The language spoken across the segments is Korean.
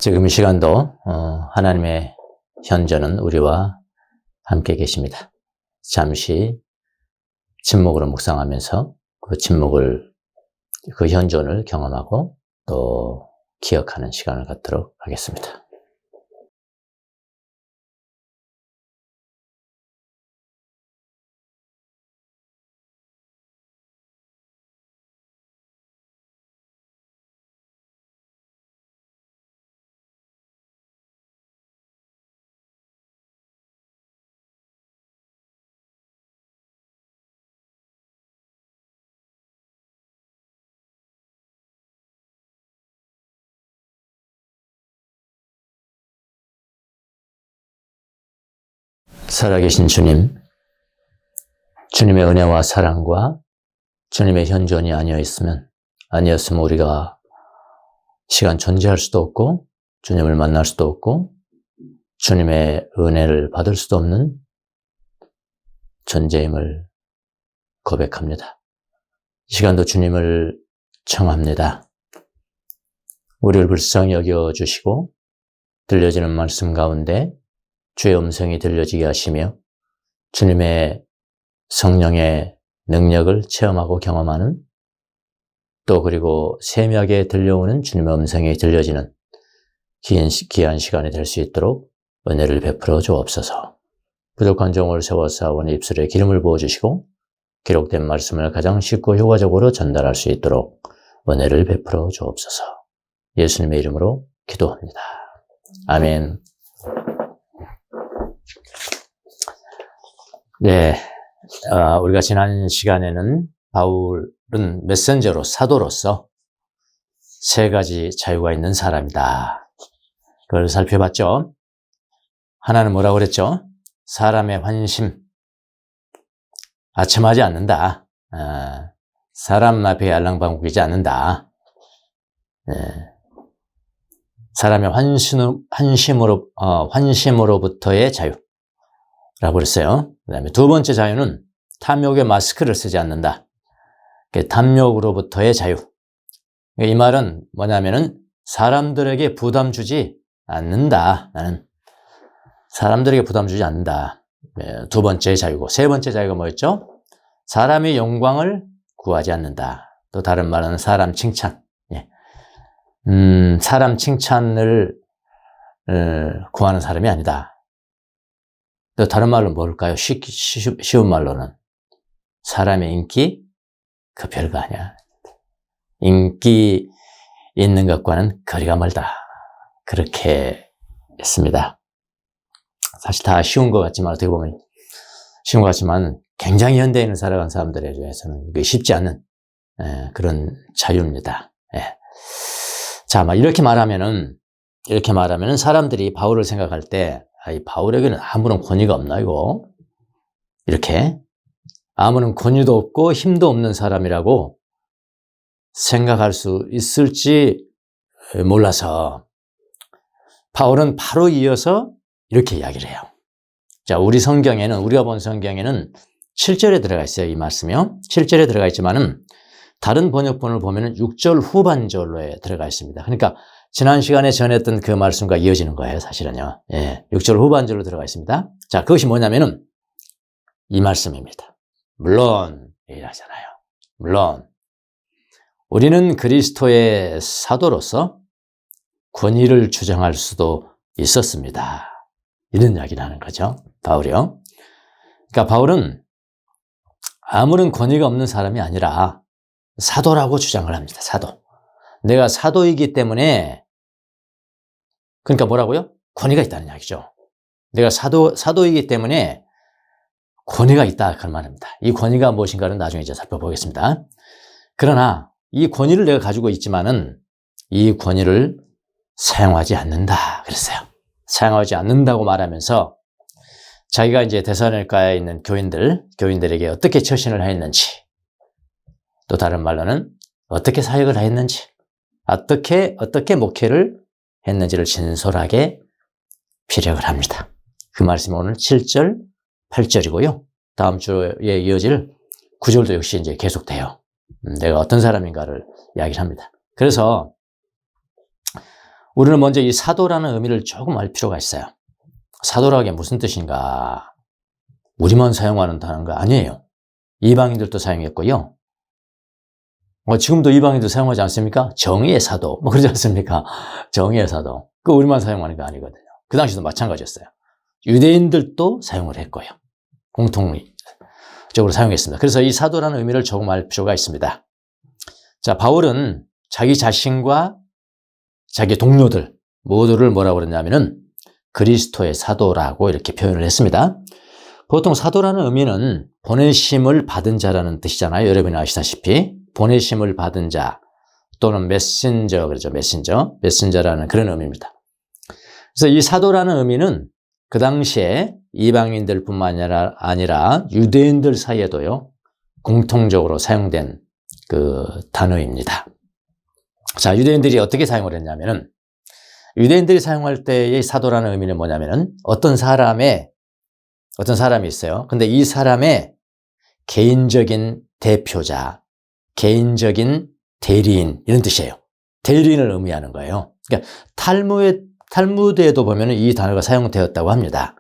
지금 이 시간도 하나님의 현존은 우리와 함께 계십니다. 잠시 침묵으로 묵상하면서 그 현존을 경험하고 또 기억하는 시간을 갖도록 하겠습니다. 살아계신 주님, 주님의 은혜와 사랑과 주님의 현존이 아니었으면 우리가 시간 존재할 수도 없고 주님을 만날 수도 없고 주님의 은혜를 받을 수도 없는 존재임을 고백합니다. 이 시간도 주님을 청합니다. 우리를 불쌍히 여겨주시고 들려지는 말씀 가운데 주의 음성이 들려지게 하시며 주님의 성령의 능력을 체험하고 경험하는 또 그리고 세미하게 들려오는 주님의 음성이 들려지는 귀한 시간이 될 수 있도록 은혜를 베풀어 주옵소서. 부족한 종을 세워싸오니 입술에 기름을 부어주시고 기록된 말씀을 가장 쉽고 효과적으로 전달할 수 있도록 은혜를 베풀어 주옵소서. 예수님의 이름으로 기도합니다. 아멘. 네, 우리가 지난 시간에는 바울은 메신저로 사도로서 세 가지 자유가 있는 사람이다. 그걸 살펴봤죠. 하나는 뭐라고 그랬죠? 사람의 환심, 아첨하지 않는다. 사람 앞에 알랑방귀지 않는다. 사람의 환심으로부터의 자유라고 그랬어요. 그 다음에 두 번째 자유는 탐욕의 마스크를 쓰지 않는다. 탐욕으로부터의 자유. 이 말은 뭐냐면은 사람들에게 부담 주지 않는다. 나는 사람들에게 부담 주지 않는다. 두 번째 자유고, 세 번째 자유가 뭐였죠? 사람의 영광을 구하지 않는다. 또 다른 말은 사람 칭찬. 사람 칭찬을 구하는 사람이 아니다. 또 다른 말로 뭘까요? 쉬운 말로는 사람의 인기 그 별거 아니야. 인기 있는 것과는 거리가 멀다. 그렇게 했습니다. 사실 다 쉬운 것 같지만 어떻게 보면 쉬운 것 같지만 굉장히 현대인을 살아간 사람들에 대해서는 쉽지 않은 그런 자유입니다. 자, 이렇게 말하면은 사람들이 바울을 생각할 때 이 바울에게는 아무런 권위가 없나 이거? 이렇게 아무런 권위도 없고 힘도 없는 사람이라고 생각할 수 있을지 몰라서 바울은 바로 이어서 이렇게 이야기를 해요. 자, 우리가 본 성경에는 7절에 들어가 있어요. 이 말씀이요. 7절에 들어가 있지만은 다른 번역본을 보면은 6절 후반절로에 들어가 있습니다. 그러니까 지난 시간에 전했던 그 말씀과 이어지는 거예요, 사실은요. 6절 후반절로 들어가 있습니다. 자, 그것이 뭐냐면은 이 말씀입니다. 물론, 이라잖아요. 물론, 우리는 그리스도의 사도로서 권위를 주장할 수도 있었습니다. 이런 이야기를 하는 거죠, 바울이요. 그러니까 바울은 아무런 권위가 없는 사람이 아니라 사도라고 주장을 합니다. 사도. 내가 사도이기 때문에, 그러니까 뭐라고요? 권위가 있다는 이야기죠. 내가 사도이기 때문에 권위가 있다. 그런 말입니다. 이 권위가 무엇인가는 나중에 이제 살펴보겠습니다. 그러나 이 권위를 내가 가지고 있지만은 이 권위를 사용하지 않는다. 그랬어요. 사용하지 않는다고 말하면서 자기가 이제 데살로니가에 있는 교인들에게 어떻게 처신을 했는지, 또 다른 말로는 어떻게 사역을 했는지, 어떻게 목회를 했는지를 진솔하게 피력을 합니다. 그 말씀이 오늘 7절, 8절이고요. 다음 주에 이어질 9절도 역시 이제 계속돼요. 내가 어떤 사람인가를 이야기를 합니다. 그래서 우리는 먼저 이 사도라는 의미를 조금 알 필요가 있어요. 사도라는 게 무슨 뜻인가? 우리만 사용하는 단어가 아니에요. 이방인들도 사용했고요. 지금도 이방인도 사용하지 않습니까? 정의의 사도, 뭐 그러지 않습니까? 정의의 사도. 그거 우리만 사용하는 거 아니거든요. 그 당시도 마찬가지였어요. 유대인들도 사용을 했고요. 공통적으로 사용했습니다. 그래서 이 사도라는 의미를 조금 알 필요가 있습니다. 자, 바울은 자기 자신과 자기 동료들 모두를 뭐라고 그랬냐면은 그리스도의 사도라고 이렇게 표현을 했습니다. 보통 사도라는 의미는 보내심을 받은 자라는 뜻이잖아요. 여러분이 아시다시피 보내심을 받은 자 또는 메신저 그러죠. 메신저라는 그런 의미입니다. 그래서 이 사도라는 의미는 그 당시에 이방인들뿐만 아니라 유대인들 사이에도요 공통적으로 사용된 그 단어입니다. 자, 유대인들이 어떻게 사용을 했냐면은 유대인들이 사용할 때의 사도라는 의미는 뭐냐면은 어떤 사람이 있어요. 근데 이 사람의 개인적인 대표자, 개인적인 대리인 이런 뜻이에요. 대리인을 의미하는 거예요. 그러니까 탈무드에도 보면은 이 단어가 사용되었다고 합니다.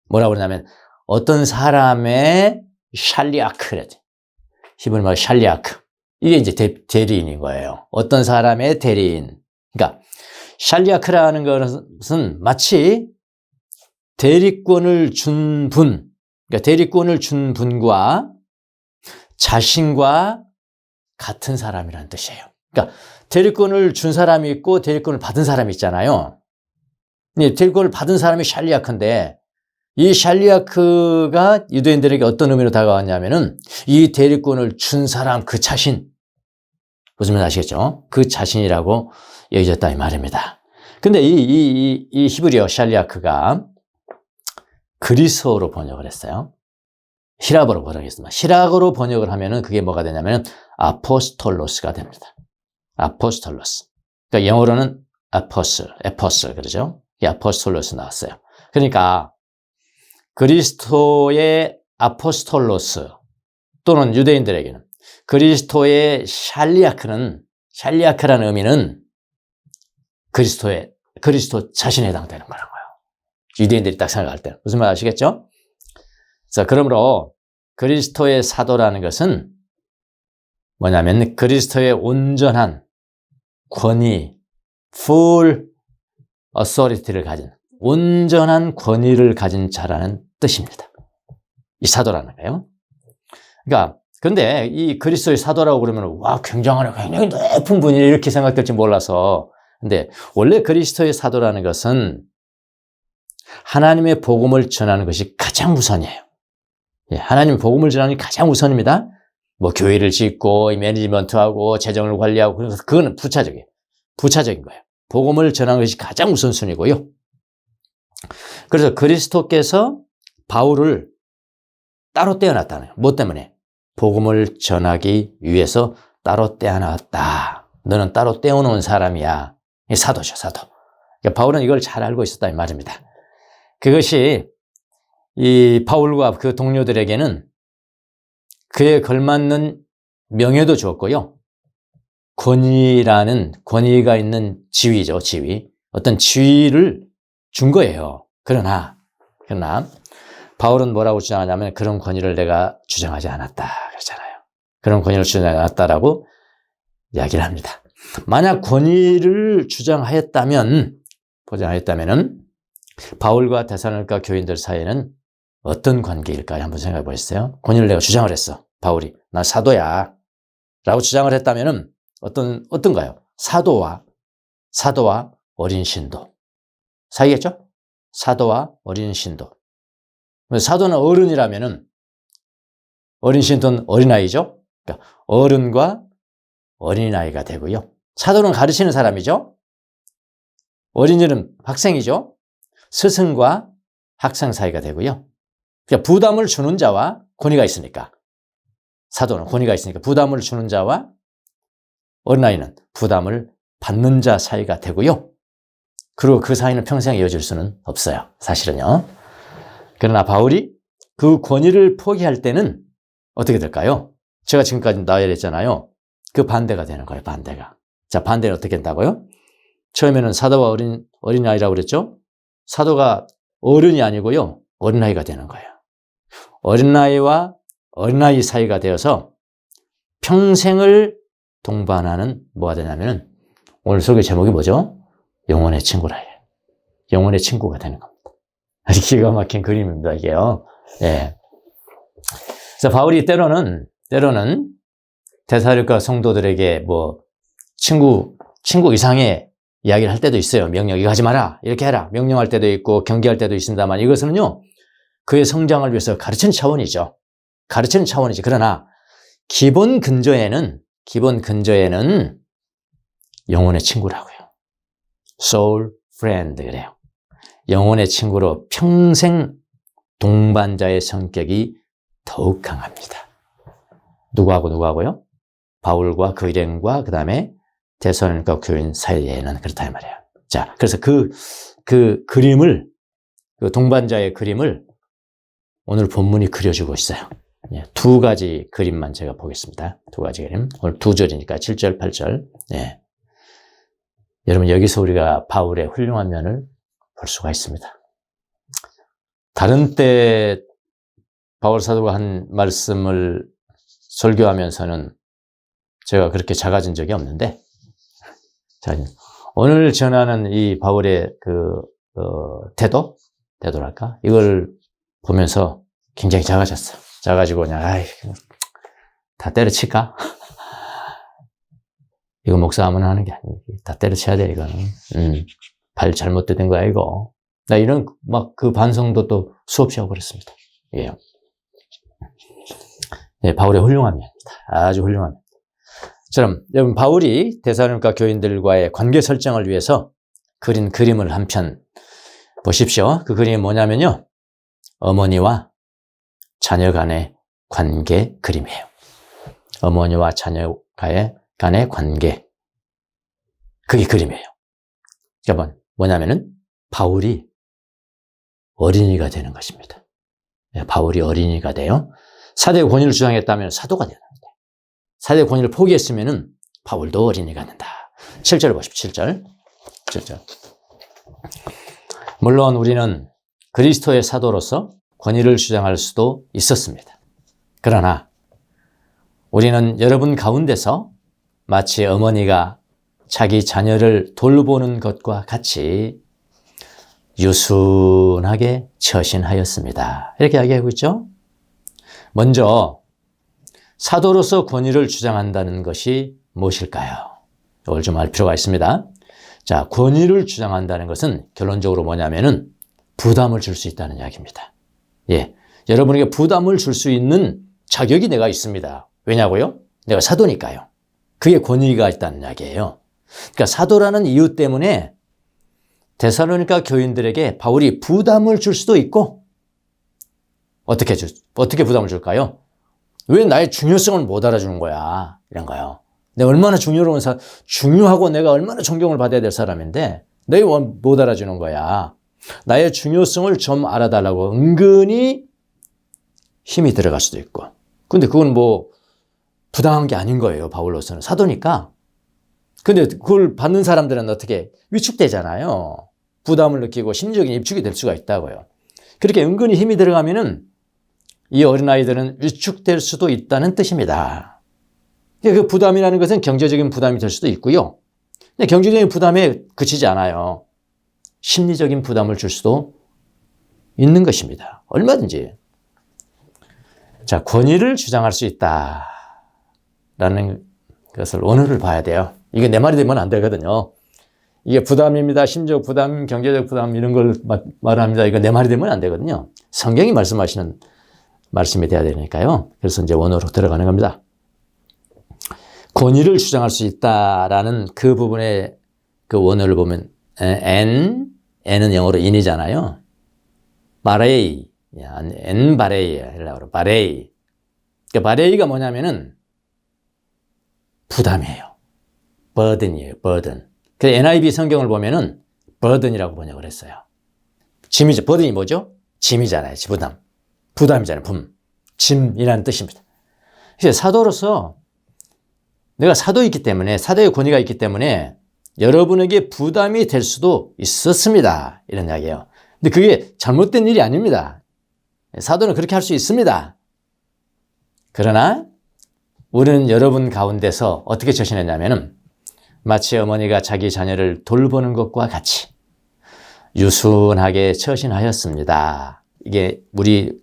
뭐라고 그러냐면 어떤 사람의 샬리아크, 히브리말로 샬리아크. 이게 이제 대리인인 거예요. 어떤 사람의 대리인. 그러니까 샬리아크라는 것은 마치 대리권을 준 분, 그러니까 대리권을 준 분과 자신과 같은 사람이라는 뜻이에요. 그러니까 대리권을 준 사람이 있고 대리권을 받은 사람이 있잖아요. 대리권을 받은 사람이 샬리아크인데 이 샬리아크가 유대인들에게 어떤 의미로 다가왔냐면은 이 대리권을 준 사람 그 자신, 무슨 말인지 아시겠죠? 그 자신이라고 여겨졌다 이 말입니다. 근데 이 히브리어 샬리아크가 그리스어로 번역을 했어요. 히라보로 번역했습니다. 히라고로 번역을 하면은 그게 뭐가 되냐면은 아포스톨로스가 됩니다. 아포스톨로스. 그러니까 영어로는 에포슬 그러죠? 이 아포스톨로스 나왔어요. 그러니까 그리스도의 아포스톨로스 또는 유대인들에게는 그리스도의 샬리아크라는 의미는 그리스도 자신에 해당되는 거라고요. 유대인들이 딱 생각할 때. 무슨 말 아시겠죠? 자, 그러므로 그리스도의 사도라는 것은 뭐냐면 그리스도의 온전한 권위, full authority를 가진 온전한 권위를 가진 자라는 뜻입니다. 이 사도라는 거예요. 그러니까 근데 이 그리스도의 사도라고 그러면 와 굉장히 높은 분이 이렇게 생각될지 몰라서 근데 원래 그리스도의 사도라는 것은 하나님의 복음을 전하는 것이 가장 우선이에요. 하나님의 복음을 전하는 게 가장 우선입니다. 뭐 교회를 짓고 매니지먼트하고 재정을 관리하고 그래서 그거는 부차적인 거예요. 복음을 전하는 것이 가장 우선순위고요. 그래서 그리스도께서 바울을 따로 떼어놨다는 거예요. 뭐 때문에? 복음을 전하기 위해서 따로 떼어놨다. 너는 따로 떼어놓은 사람이야. 사도죠, 사도. 그러니까 바울은 이걸 잘 알고 있었다 이 말입니다. 그것이 이 바울과 그 동료들에게는 그에 걸맞는 명예도 주었고요. 권위가 있는 지위죠, 지위. 어떤 지위를 준 거예요. 그러나 바울은 뭐라고 주장하냐면 그런 권위를 내가 주장하지 않았다 그러잖아요. 그런 권위를 주장하지 않았다라고 이야기를 합니다. 만약 권위를 주장하였다면은 바울과 데살로니가 교인들 사이에는 어떤 관계일까요? 한번 생각해 보셨어요? 권위를 내가 주장을 했어. 바울이 나 사도야 라고 주장을 했다면은 어떤가요? 사도와 어린 신도 사이겠죠? 사도와 어린 신도. 사도는 어른이라면은 어린 신도는 어린아이죠? 그러니까 어른과 어린아이가 되고요. 사도는 가르치는 사람이죠? 어린이는 학생이죠? 스승과 학생 사이가 되고요. 그러니까 부담을 주는 자와 권위가 있으니까. 사도는 권위가 있으니까 부담을 주는 자와 어린아이는 부담을 받는 자 사이가 되고요. 그리고 그 사이는 평생 이어질 수는 없어요. 사실은요. 그러나 바울이 그 권위를 포기할 때는 어떻게 될까요? 제가 지금까지 나열했잖아요. 그 반대가 되는 거예요. 반대가. 자, 반대는 어떻게 된다고요? 처음에는 사도와 어린아이라고 그랬죠? 사도가 어른이 아니고요. 어린아이가 되는 거예요. 어린아이와 어린아이 사이가 되어서 평생을 동반하는 뭐가 되냐면은 오늘 설교 제목이 뭐죠? 영혼의 친구라 해요. 영혼의 친구가 되는 겁니다. 아주 기가 막힌 그림입니다, 이게요. 예. 그래서 바울이 때로는 데살로니가 성도들에게 뭐 친구 이상의 이야기를 할 때도 있어요. 명령 이거 하지 마라, 이렇게 해라. 명령할 때도 있고 경계할 때도 있습니다만 이것은요 그의 성장을 위해서 가르치는 차원이죠. 가르치는 차원이지. 그러나 기본 근저에는 영혼의 친구라고요. soul friend 그래요. 영혼의 친구로 평생 동반자의 성격이 더욱 강합니다. 누구하고요? 바울과 그 일행과 그 다음에 데살로니가 교인 사이에는 그렇다 이 말이에요. 자, 그래서 그 그림을, 그 동반자의 그림을 오늘 본문이 그려주고 있어요. 예, 두 가지 그림만 제가 보겠습니다. 두 가지 그림. 오늘 두 절이니까 7절, 8절. 예. 여러분, 여기서 우리가 바울의 훌륭한 면을 볼 수가 있습니다. 다른 때 바울 사도가 한 말씀을 설교하면서는 제가 그렇게 작아진 적이 없는데, 자, 오늘 전하는 이 바울의 태도랄까? 이걸 보면서 굉장히 작아졌어. 작아지고 그냥, 다 때려칠까? 이거 목사 아무나 하는 게 아니고, 다 때려쳐야 돼, 이거는. 발 잘못된 거야, 이거. 나 이런, 그 반성도 또 수없이 하고 그랬습니다. 예. 네, 바울의 훌륭한 면입니다. 아주 훌륭한 면. 처럼, 여러분, 바울이 데살로니가 교인들과의 관계 설정을 위해서 그린 그림을 한 편 보십시오. 그 그림이 뭐냐면요. 어머니와 자녀 간의 관계 그림이에요. 어머니와 자녀 간의 관계. 그게 그림이에요. 그러니까 뭐냐면은 바울이 어린이가 되는 것입니다. 바울이 어린이가 돼요. 사대의 권위를 주장했다면 사도가 되는 거예요. 사대의 권위를 포기했으면은 바울도 어린이가 된다. 7절 보십시오. 7절. 물론 우리는 그리스도의 사도로서 권위를 주장할 수도 있었습니다. 그러나 우리는 여러분 가운데서 마치 어머니가 자기 자녀를 돌보는 것과 같이 유순하게 처신하였습니다. 이렇게 이야기하고 있죠. 먼저 사도로서 권위를 주장한다는 것이 무엇일까요? 이걸 좀 알 필요가 있습니다. 자, 권위를 주장한다는 것은 결론적으로 뭐냐면은 부담을 줄 수 있다는 이야기입니다. 예, 여러분에게 부담을 줄 수 있는 자격이 내가 있습니다. 왜냐고요? 내가 사도니까요. 그게 권위가 있다는 이야기예요. 그러니까 사도라는 이유 때문에 데살로니가 교인들에게 바울이 부담을 줄 수도 있고, 어떻게 부담을 줄까요? 왜 나의 중요성을 못 알아주는 거야? 이런 거요. 내가 얼마나 중요하고 내가 얼마나 존경을 받아야 될 사람인데 내 못 알아주는 거야. 나의 중요성을 좀 알아달라고 은근히 힘이 들어갈 수도 있고. 근데 그건 부당한 게 아닌 거예요. 바울로서는 사도니까. 근데 그걸 받는 사람들은 어떻게 위축되잖아요. 부담을 느끼고 심리적인 입축이 될 수가 있다고요. 그렇게 은근히 힘이 들어가면은 이 어린아이들은 위축될 수도 있다는 뜻입니다. 그 부담이라는 것은 경제적인 부담이 될 수도 있고요. 근데 경제적인 부담에 그치지 않아요. 심리적인 부담을 줄 수도 있는 것입니다. 얼마든지. 자, 권위를 주장할 수 있다라는 것을 원어를 봐야 돼요. 이게 내 말이 되면 안 되거든요. 이게 부담입니다. 심적 부담, 경제적 부담 이런 걸 말합니다. 이거 내 말이 되면 안 되거든요. 성경이 말씀하시는 말씀이 돼야 되니까요. 그래서 이제 원어로 들어가는 겁니다. 권위를 주장할 수 있다라는 그 부분의 그 원어를 보면 n은 영어로 in이잖아요. 바레이, n 바레이, 헬라어로 바레이. 그러니까 바레이가 뭐냐면은 부담이에요. burden이에요. burden. 그래서 NIV 성경을 보면은 burden이라고 번역을 했어요. 짐이죠. burden이 뭐죠? 짐이잖아요. 부담. 부담이잖아요. 짐이라는 뜻입니다. 그래서 사도로서 내가 사도이기 때문에, 사도의 권위가 있기 때문에 여러분에게 부담이 될 수도 있었습니다. 이런 이야기예요. 근데 그게 잘못된 일이 아닙니다. 사도는 그렇게 할 수 있습니다. 그러나 우리는 여러분 가운데서 어떻게 처신했냐면은 마치 어머니가 자기 자녀를 돌보는 것과 같이 유순하게 처신하였습니다. 이게 우리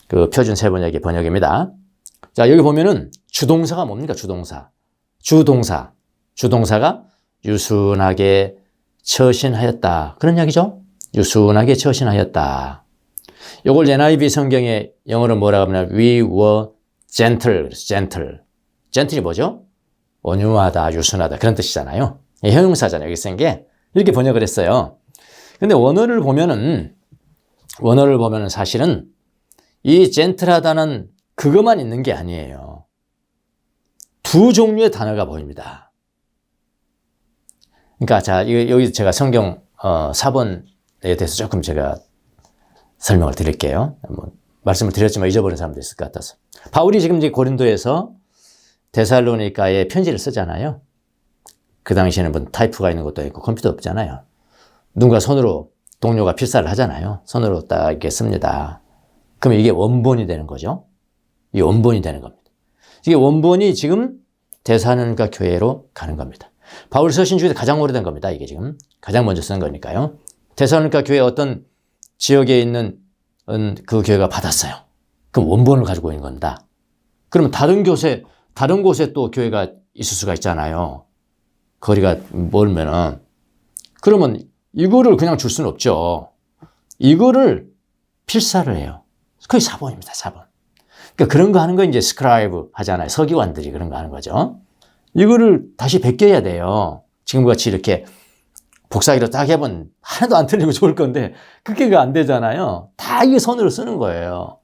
그 표준 세번역의 번역입니다. 자, 여기 보면은 주동사가 뭡니까? 주동사가 유순하게 처신하였다. 그런 이야기죠? 유순하게 처신하였다. 이걸 NIV 성경에 영어로 뭐라고 하면 We were gentle. gentle이 뭐죠? 온유하다, 유순하다 그런 뜻이잖아요. 형용사잖아요. 여기 쓴 게 이렇게 번역을 했어요. 근데 원어를 보면은 사실은 이 젠틀하다는 그것만 있는 게 아니에요. 두 종류의 단어가 보입니다. 그러니까 자, 여기 제가 성경 사본에 대해서 조금 제가 설명을 드릴게요. 말씀을 드렸지만 잊어버린 사람도 있을 것 같아서. 바울이 지금 이제 고린도에서 데살로니가에 편지를 쓰잖아요. 그 당시에는 뭐 타이프가 있는 것도 있고 컴퓨터 없잖아요. 누군가 손으로 동료가 필사를 하잖아요. 손으로 딱 이렇게 씁니다. 그럼 이게 원본이 되는 거죠. 이게 원본이 되는 겁니다. 이게 원본이 지금 데살로니가 교회로 가는 겁니다. 바울 서신 중에 가장 오래된 겁니다. 이게 지금 가장 먼저 쓴 거니까요. 데살로니가 교회 어떤 지역에 있는 그 교회가 받았어요. 그럼 원본을 가지고 있는 겁니다. 그러면 다른 곳에 또 교회가 있을 수가 있잖아요. 거리가 멀면은. 그러면 이거를 그냥 줄 수는 없죠. 이거를 필사를 해요. 그게 사본입니다, 사본. 그러니까 그런 거 하는 거 이제 스크라이브 하잖아요. 서기관들이 그런 거 하는 거죠. 이거를 다시 베껴야 돼요. 지금 같이 이렇게 복사기로 딱 해보면 하나도 안 틀리고 좋을 건데 그게 안 되잖아요. 다 이게 손으로 쓰는 거예요.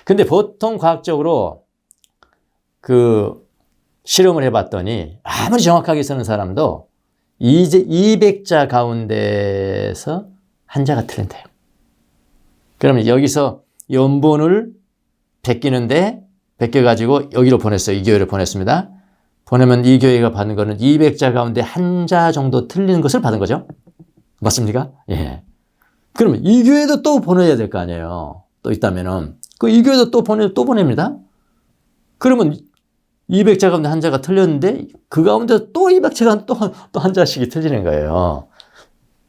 근데 보통 과학적으로 그 실험을 해봤더니 아무리 정확하게 쓰는 사람도 200자 가운데서 한 자가 틀린대요. 그러면 여기서 원본을 베껴가지고 여기로 보냈어요. 이 교회를 보냈습니다. 보내면 이 교회가 받는 거는 200자 가운데 한 자 정도 틀리는 것을 받은 거죠. 맞습니까? 예. 그러면 이 교회도 또 보내야 될 거 아니에요. 또 있다면은. 이 교회도 또 보냅니다. 그러면 200자 가운데 한 자가 틀렸는데 그 가운데 또 200자가 또 한 자씩이 틀리는 거예요.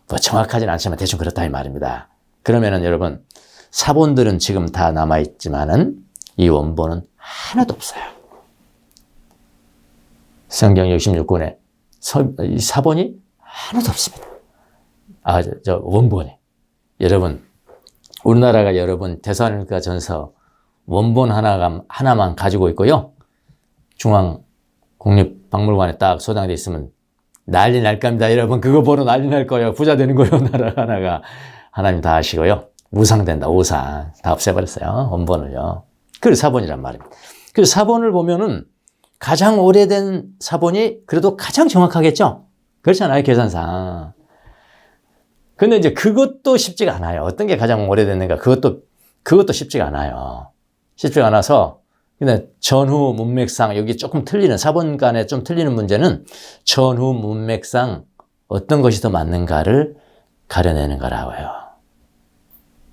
뭐 정확하진 않지만 대충 그렇다 이 말입니다. 그러면은 여러분 사본들은 지금 다 남아있지만은 이 원본은 하나도 없어요. 성경 66권에 사본이 하나도 없습니다. 원본이. 여러분, 우리나라가 여러분 데살로니가 전서 원본 하나만 가지고 있고요. 중앙 국립박물관에 딱 소장돼 있으면 난리 날 겁니다. 여러분, 그거 보러 난리 날 거예요. 부자 되는 거예요. 나라 하나가. 하나님 다 아시고요. 우상된다, 우상. 다 없애버렸어요. 원본을요. 그래서 사본이란 말입니다. 그래서 사본을 보면은 가장 오래된 사본이 그래도 가장 정확하겠죠? 그렇잖아요, 계산상. 근데 이제 그것도 쉽지가 않아요. 어떤 게 가장 오래됐는가, 그것도 쉽지가 않아요. 쉽지가 않아서, 근데 전후 문맥상, 여기 조금 틀리는, 사본 간에 좀 틀리는 문제는 전후 문맥상 어떤 것이 더 맞는가를 가려내는 거라고요.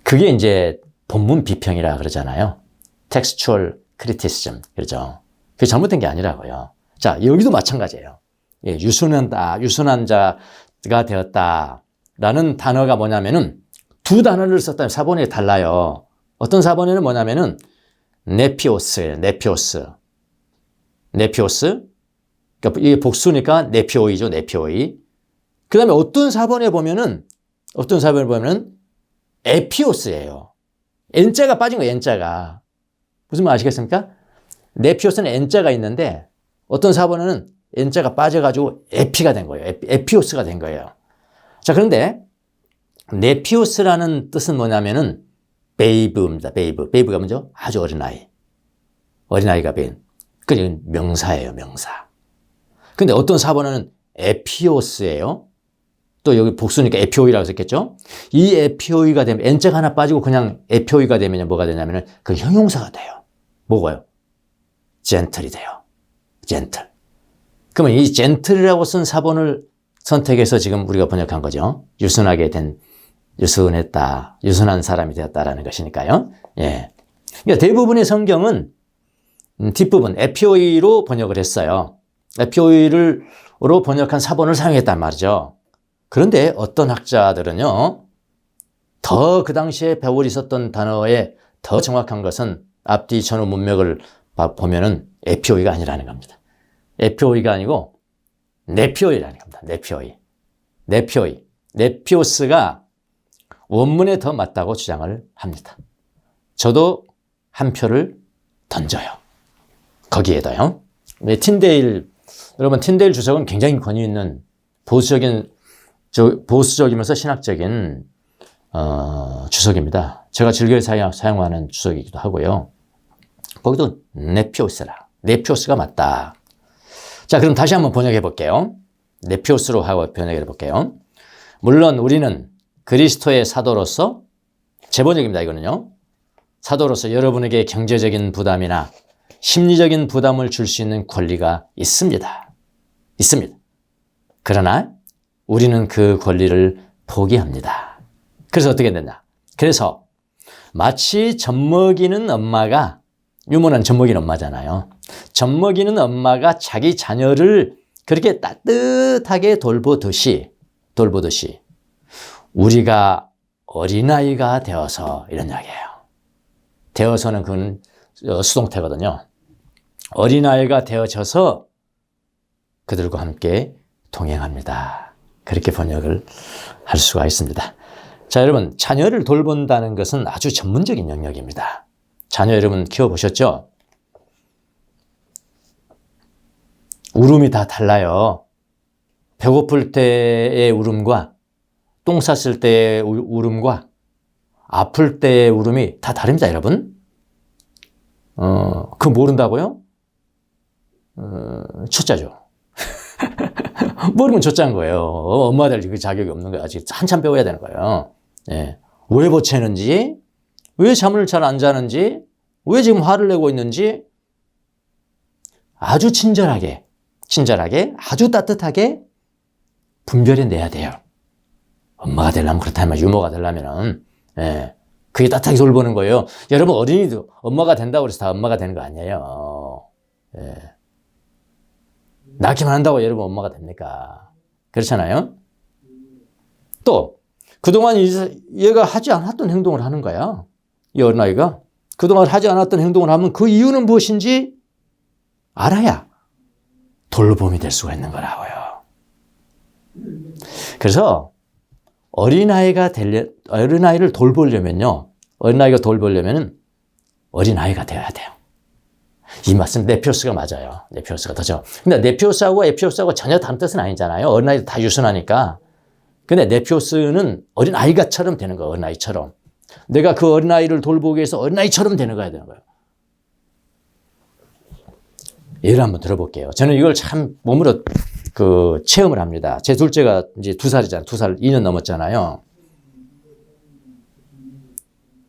그게 이제 본문 비평이라 그러잖아요. textual criticism. 그렇죠? 그게 잘못된 게 아니라고요. 자, 여기도 마찬가지예요. 예, 유순한 자가 되었다라는 단어가 뭐냐면은 두 단어를 썼다면 사본이 달라요. 어떤 사본에는 뭐냐면은 네피오스예요. 네피오스. 그러니까 이게 복수니까 네피오이죠. 네피오이. 그 다음에 어떤 사본에 보면은 에피오스예요. N자가 빠진 거예요. N자가. 무슨 말 아시겠습니까? 네피오스는 N자가 있는데 어떤 사본에는 N자가 빠져가지고 에피가 된 거예요. 에피오스가 된 거예요. 자, 그런데 네피오스라는 뜻은 뭐냐면은 베이브입니다. 베이브가 뭐죠? 아주 어린아이. 어린아이가 된. 그게 명사예요. 명사. 근데 어떤 사본에는 에피오스예요. 또 여기 복수니까 에피오이라고 썼겠죠? 이 에피오이가 되면 N자가 하나 빠지고 그냥 에피오이가 되면 뭐가 되냐면은 그 형용사가 돼요. 뭐가요? 젠틀이 돼요. 젠틀. 그러면 이 젠틀이라고 쓴 사본을 선택해서 지금 우리가 번역한 거죠. 유순했다. 유순한 사람이 되었다라는 것이니까요. 예. 그러니까 대부분의 성경은 뒷부분 에피오이로 번역을 했어요. 에피오이로 번역한 사본을 사용했단 말이죠. 그런데 어떤 학자들은요, 더 그 당시에 배울 있었던 단어에 더 정확한 것은 앞뒤 전후 문맥을 보면은 에피오이가 아니라는 겁니다. 에피오이가 아니고 네피오이라는 겁니다. 네피오이. 네피오스가 원문에 더 맞다고 주장을 합니다. 저도 한 표를 던져요. 거기에도요. 여러분 틴데일 주석은 굉장히 권위 있는 보수적이면서 신학적인 주석입니다. 제가 즐겨 사용하는 주석이기도 하고요. 거기도 네피오스가 맞다. 자, 그럼 다시 한번 번역해 볼게요. 네피오스로 하고 번역해 볼게요. 물론 우리는 그리스도의 사도로서, 제 번역입니다, 이거는요. 사도로서 여러분에게 경제적인 부담이나 심리적인 부담을 줄 수 있는 권리가 있습니다. 그러나 우리는 그 권리를 포기합니다. 그래서 어떻게 됐냐? 그래서 마치 젖먹이는 엄마가, 유모는 젖먹이는 엄마잖아요. 젖먹이는 엄마가 자기 자녀를 그렇게 따뜻하게 돌보듯이 우리가 어린아이가 되어서, 이런 이야기예요. 되어서는 그건 수동태거든요. 어린아이가 되어져서 그들과 함께 동행합니다. 그렇게 번역을 할 수가 있습니다. 자, 여러분, 자녀를 돌본다는 것은 아주 전문적인 영역입니다. 자녀 여러분 키워보셨죠? 울음이 다 달라요. 배고플 때의 울음과 똥 쌌을 때의 울음과 아플 때의 울음이 다 다릅니다, 여러분. 그거 모른다고요? 초짜죠. 모르면 초짜인 거예요. 엄마 될 그 자격이 없는 거예요. 아직 한참 배워야 되는 거예요. 예. 왜 보채는지, 왜 잠을 잘 안 자는지, 왜 지금 화를 내고 있는지 아주 친절하게, 아주 따뜻하게 분별해 내야 돼요. 엄마가 되려면, 그렇다면 유모가 되려면은, 예. 그게 따뜻하게 돌보는 거예요. 여러분, 어린이도 엄마가 된다고 해서 다 엄마가 되는 거 아니에요. 예. 낳기만 한다고 여러분 엄마가 됩니까? 그렇잖아요? 또, 그동안 얘가 하지 않았던 행동을 하는 거야. 이 어린아이가. 그동안 하지 않았던 행동을 하면 그 이유는 무엇인지 알아야 돌봄이 될 수가 있는 거라고요. 그래서 어린아이를 돌보려면요. 어린아이가 되어야 돼요. 이 말씀 네피오스가 맞아요. 네피오스가 더죠. 근데 네피오스하고 에피오스하고 전혀 다른 뜻은 아니잖아요. 어린아이도 다 유순하니까. 근데 네피오스는 어린아이가처럼 되는 거예요. 어린아이처럼. 내가 그 어린아이를 돌보기 위해서 어린아이처럼 되는 거예요. 예를 한번 들어볼게요. 저는 이걸 참 몸으로 체험을 합니다. 제 둘째가 이제 2살이잖아요. 2년 넘었잖아요.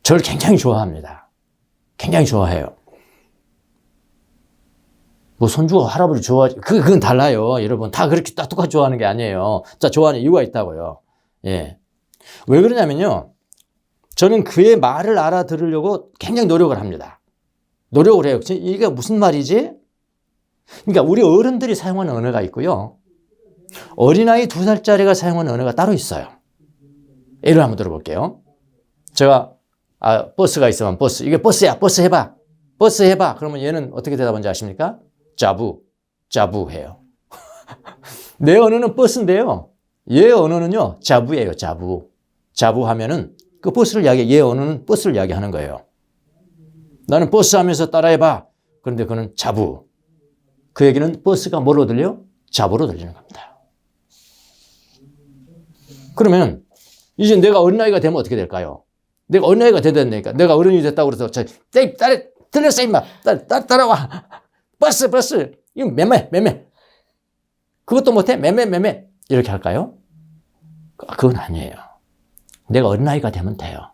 저를 굉장히 좋아합니다. 굉장히 좋아해요. 뭐 손주가 할아버지 좋아하지, 그건 달라요. 여러분 다 그렇게 똑같이 좋아하는 게 아니에요. 자, 좋아하는 이유가 있다고요. 예. 왜 그러냐면요. 저는 그의 말을 알아들으려고 굉장히 노력을 합니다. 노력을 해요. 이게 무슨 말이지? 그러니까 우리 어른들이 사용하는 언어가 있고요. 어린아이 2살짜리가 사용하는 언어가 따로 있어요. 예를 한번 들어볼게요. 제가 버스가 있으면 이게 버스야. 버스 해봐. 그러면 얘는 어떻게 대답하는지 아십니까? 짜부 해요. 내 언어는 버스인데요. 얘 언어는요, 짜부예요. 짜부 하면은 그 버스를 얘 언어는 버스를 이야기하는 거예요. 나는 버스 하면서 따라해봐. 그런데 그는 짜부. 그 얘기는 버스가 뭐로 들려? 짜부로 들리는 겁니다. 그러면 이제 내가 어린아이가 되면 어떻게 될까요? 내가 어린아이가 되다니까. 내가 어른이 됐다고 그래서 들렸어 임마. 따라와. 버스. 이거 매매. 그것도 못해? 매매. 이렇게 할까요? 그건 아니에요. 내가 어린아이가 되면 돼요.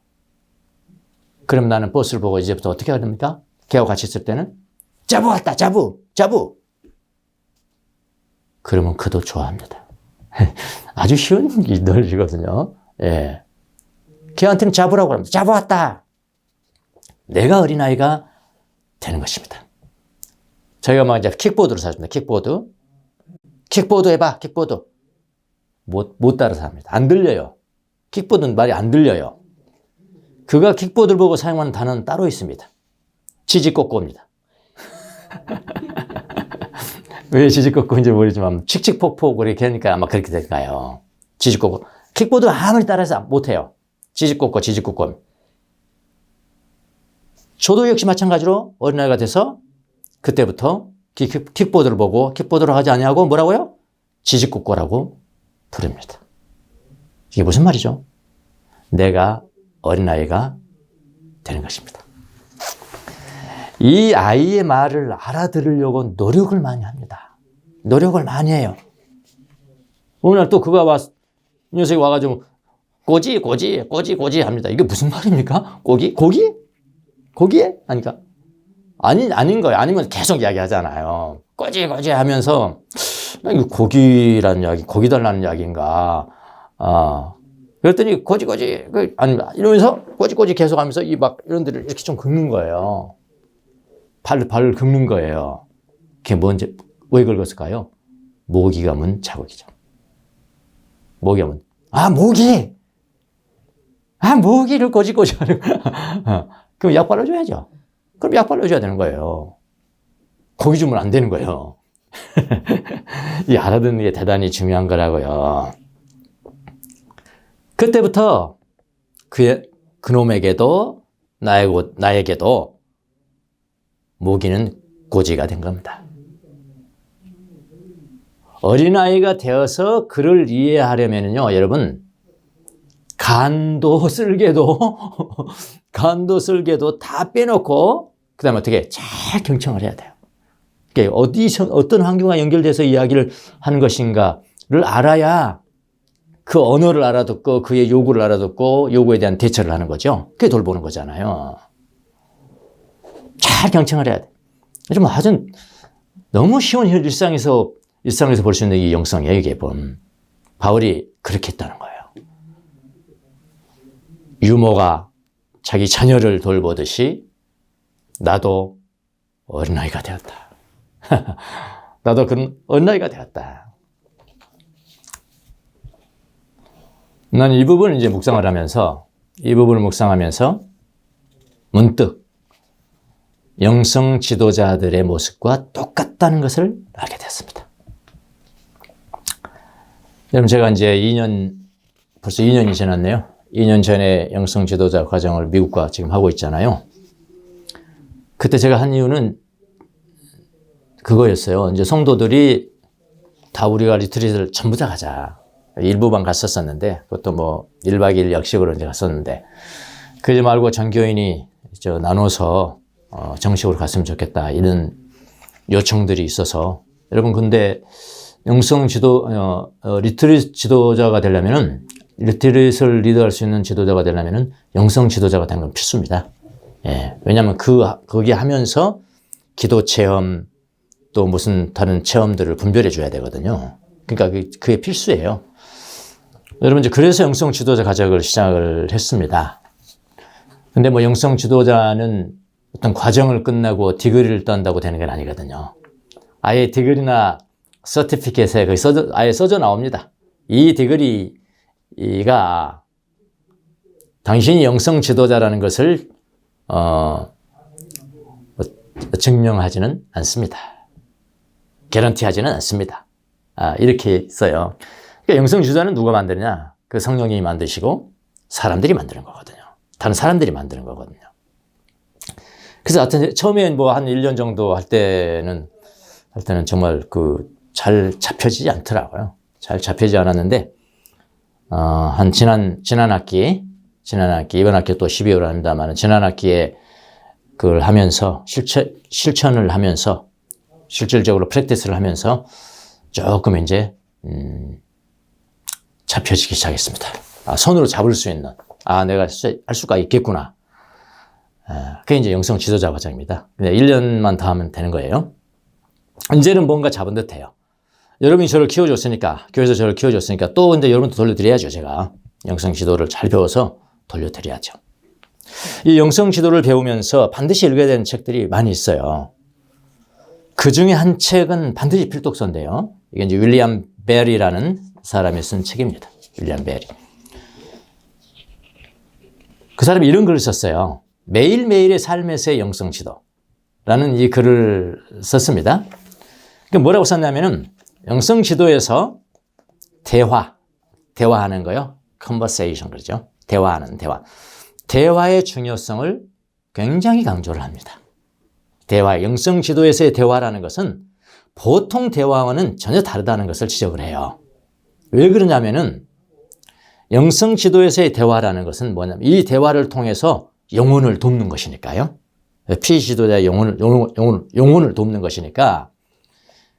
그럼 나는 버스를 보고 이제부터 어떻게 해야 됩니까? 걔하고 같이 있을 때는 짜부 왔다. 짜부. 그러면 그도 좋아합니다. 아주 쉬운 논리거든요. 예. 걔한테는 잡으라고 합니다. 잡아왔다. 내가 어린아이가 되는 것입니다. 저희가 막 이제 킥보드를 사줍니다. 킥보드. 킥보드 해봐. 킥보드. 못 따라서 합니다. 안 들려요. 킥보드는 말이 안 들려요. 그가 킥보드를 보고 사용하는 단어는 따로 있습니다. 지지꼬꼬입니다. 왜 지지꼬꼬인지 모르지만 칙칙폭폭 이렇게 하니까 아마 그렇게 될까요? 지지꼬꼬. 킥보드 아무리 따라해서 못해요. 지지꼬꼬, 지지꼬꼬. 저도 역시 마찬가지로 어린아이가 돼서 그때부터 킥보드를 보고 킥보드를 하지 아니하고 뭐라고요? 지지꼬꼬라고 부릅니다. 이게 무슨 말이죠? 내가 어린아이가 되는 것입니다. 이 아이의 말을 알아들으려고 노력을 많이 합니다. 노력을 많이 해요. 어느 날 또 그가 이 녀석이 와가지고 꼬지 합니다. 이게 무슨 말입니까? 고기? 고기에? 하니까 아닌 거예요. 아니면 계속 이야기하잖아요. 꼬지 하면서 이거 고기라는 이야기, 고기 달라는 이야기인가? 그랬더니 꼬지 아니 이러면서 꼬지 계속 하면서 이 막 이런 데를 이렇게 좀 긁는 거예요. 발을 긁는 거예요. 그게 뭔지 왜 긁었을까요? 모기가 문 자국이죠. 모기가 문. 모기를 꼬지 하는 거야. 그럼 약 발라줘야죠. 그럼 약 발라줘야 되는 거예요. 고기 주면 안 되는 거예요. 이 알아듣는 게 대단히 중요한 거라고요. 그때부터 그놈에게도 나에게도 모기는 꼬지가 된 겁니다. 어린아이가 되어서 그를 이해하려면요, 여러분, 간도 쓸개도 다 빼놓고, 그 다음에 어떻게 잘 경청을 해야 돼요. 어떤 환경과 연결돼서 이야기를 하는 것인가를 알아야 그 언어를 알아듣고 그의 요구를 알아듣고 요구에 대한 대처를 하는 거죠. 그게 돌보는 거잖아요. 잘 경청을 해야 돼. 좀 아주 너무 쉬운 일상에서 볼 수 있는 이 영성이에요, 이게 본. 바울이 그렇게 했다는 거예요. 유모가 자기 자녀를 돌보듯이 나도 어린아이가 되었다. 나도 그런 어린아이가 되었다. 난 이 부분을 이제 이 부분을 묵상하면서 문득 영성 지도자들의 모습과 똑같다는 것을 알게 됐습니다. 여러분, 제가 이제 벌써 2년이 지났네요. 2년 전에 영성 지도자 과정을 미국과 지금 하고 있잖아요. 그때 제가 한 이유는 그거였어요. 이제 성도들이 다 우리가 리트릿을 전부 다 가자. 일부만 갔었었는데, 그것도 뭐 1박 2일 역식으로 이제 갔었는데, 그러지 말고 전 교인이 나눠서 정식으로 갔으면 좋겠다. 이런 요청들이 있어서. 여러분, 근데 영성 리트릿 지도자가 되려면은, 리트릿을 리드할 수 있는 지도자가 되려면은 영성 지도자가 되는 건 필수입니다. 예. 왜냐하면 거기 하면서 기도 체험 또 무슨 다른 체험들을 분별해 줘야 되거든요. 그러니까 그게 필수예요. 여러분, 이제 그래서 영성 지도자 가족을 시작을 했습니다. 근데 뭐 영성 지도자는 어떤 과정을 끝나고 디그리를 딴다고 되는 건 아니거든요. 아예 디그리나 서티피켓에 아예 써져 나옵니다. 이 디그리가 당신이 영성 지도자라는 것을 증명하지는 않습니다. 개런티하지는 않습니다. 이렇게 써요. 그러니까 영성 지도자는 누가 만드느냐? 그 성령님이 만드시고 사람들이 만드는 거거든요. 다른 사람들이 만드는 거거든요. 그래서 하여튼 처음에 뭐 한 1년 정도 할 때는 정말 잘 잡혀지지 않더라고요. 잘 잡혀지지 않았는데, 한 지난 학기, 이번 학기 또 12월 합니다만, 지난 학기에 그걸 하면서, 실천을 하면서, 실질적으로 프랙티스를 하면서 조금 이제, 잡혀지기 시작했습니다. 손으로 잡을 수 있는, 내가 할 수가 있겠구나. 그게 이제 영성 지도자 과정입니다. 1년만 더 하면 되는 거예요. 이제는 뭔가 잡은 듯 해요. 여러분이 저를 키워줬으니까, 교회에서 저를 키워줬으니까 또 근데 여러분도 돌려드려야죠, 제가. 영성 지도를 잘 배워서 돌려드려야죠. 이 영성 지도를 배우면서 반드시 읽어야 되는 책들이 많이 있어요. 그 중에 한 책은 반드시 필독서인데요. 이게 이제 윌리엄 베리라는 사람이 쓴 책입니다. 윌리엄 베리. 그 사람이 이런 글을 썼어요. 매일매일의 삶에서의 영성 지도라는 이 글을 썼습니다. 그러니까 뭐라고 썼냐면은 영성 지도에서 대화하는 거요. conversation 그러죠. 대화하는 대화. 대화의 중요성을 굉장히 강조를 합니다. 대화, 영성 지도에서의 대화라는 것은 보통 대화와는 전혀 다르다는 것을 지적을 해요. 왜 그러냐면은 영성 지도에서의 대화라는 것은 뭐냐면 이 대화를 통해서 영혼을 돕는 것이니까요. 피지도자의 영혼을 돕는 것이니까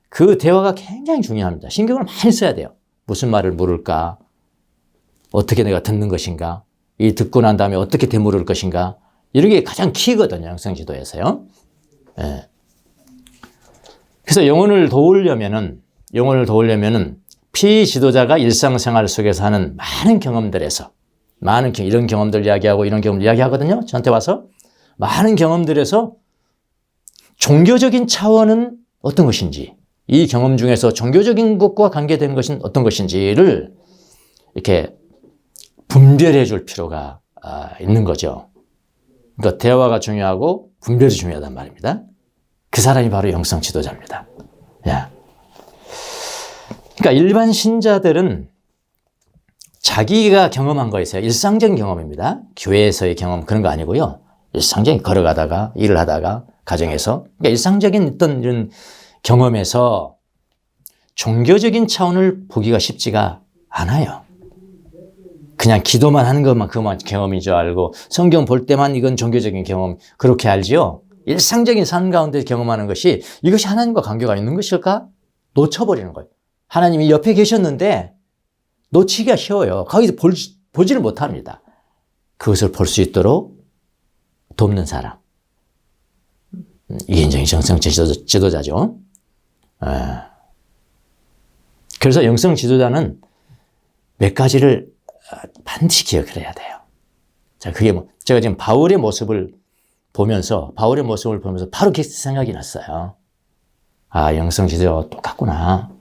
그 대화가 굉장히 중요합니다. 신경을 많이 써야 돼요. 무슨 말을 물을까? 어떻게 내가 듣는 것인가? 이 듣고 난 다음에 어떻게 되물을 것인가? 이런 게 가장 키거든요. 영성 지도에서요. 예. 그래서 영혼을 도우려면은 피지도자가 일상생활 속에서 하는 많은 경험들에서 이런 경험들 이야기하고 이런 경험들 이야기하거든요. 저한테 와서 많은 경험들에서 종교적인 차원은 어떤 것인지 이 경험 중에서 종교적인 것과 관계된 것은 어떤 것인지를 이렇게 분별해 줄 필요가 있는 거죠. 그러니까 대화가 중요하고 분별이 중요하단 말입니다. 그 사람이 바로 영성 지도자입니다. 야. 그러니까 일반 신자들은 자기가 경험한 거 있어요. 일상적인 경험입니다. 교회에서의 경험 그런 거 아니고요. 일상적인 걸어가다가 일을 하다가 가정에서 그러니까 일상적인 어떤 이런 경험에서 종교적인 차원을 보기가 쉽지가 않아요. 그냥 기도만 하는 것만 그것만 경험인 줄 알고 성경 볼 때만 이건 종교적인 경험 그렇게 알지요. 일상적인 삶 가운데 경험하는 것이 이것이 하나님과 관계가 있는 것일까? 놓쳐버리는 거예요. 하나님이 옆에 계셨는데 놓치기가 쉬워요. 거기서 보지를 못합니다. 그것을 볼 수 있도록 돕는 사람. 이게 인정이 영성 지도자죠. 그래서 영성 지도자는 몇 가지를 반드시 기억을 해야 돼요. 자, 그게 제가 지금 바울의 모습을 보면서 바로 그 생각이 났어요. 아, 영성 지도자와 똑같구나.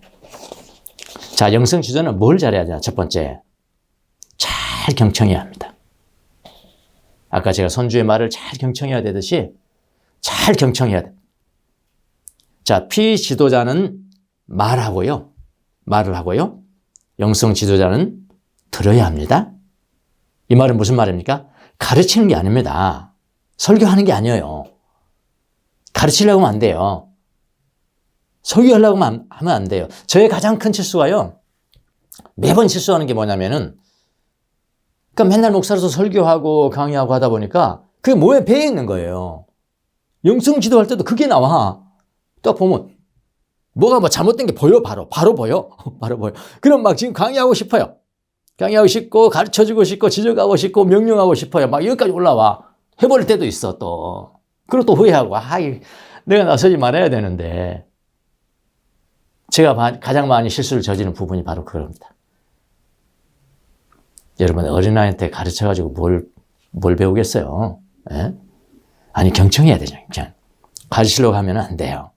자, 영성 지도자는 뭘 잘해야 되나? 첫 번째, 잘 경청해야 합니다. 아까 제가 선주의 말을 잘 경청해야 되듯이 잘 경청해야 돼. 자, 피지도자는 말을 하고요. 영성 지도자는 들어야 합니다. 이 말은 무슨 말입니까? 가르치는 게 아닙니다. 설교하는 게 아니에요. 가르치려고 하면 안 돼요. 설교하려고 하면 안 돼요. 저의 가장 큰 실수가요. 매번 실수하는 게 뭐냐면은 그러니까 맨날 목사로서 설교하고 강의하고 하다 보니까 그게 몸에 배어 있는 거예요. 영성 지도할 때도 그게 나와. 딱 보면 뭐가 잘못된 게 보여. 바로 보여. 그럼 막 지금 강의하고 싶어요. 강의하고 싶고 가르쳐주고 싶고 지적하고 싶고 명령하고 싶어요. 막 여기까지 올라와. 해버릴 때도 있어 또. 그리고 또 후회하고 내가 나서지 말아야 되는데 제가 가장 많이 실수를 저지른 부분이 바로 그겁니다. 여러분 어린아이한테 가르쳐가지고 뭘 배우겠어요? 예? 아니 경청해야 되죠. 그냥 가르치려고 하면 안 돼요.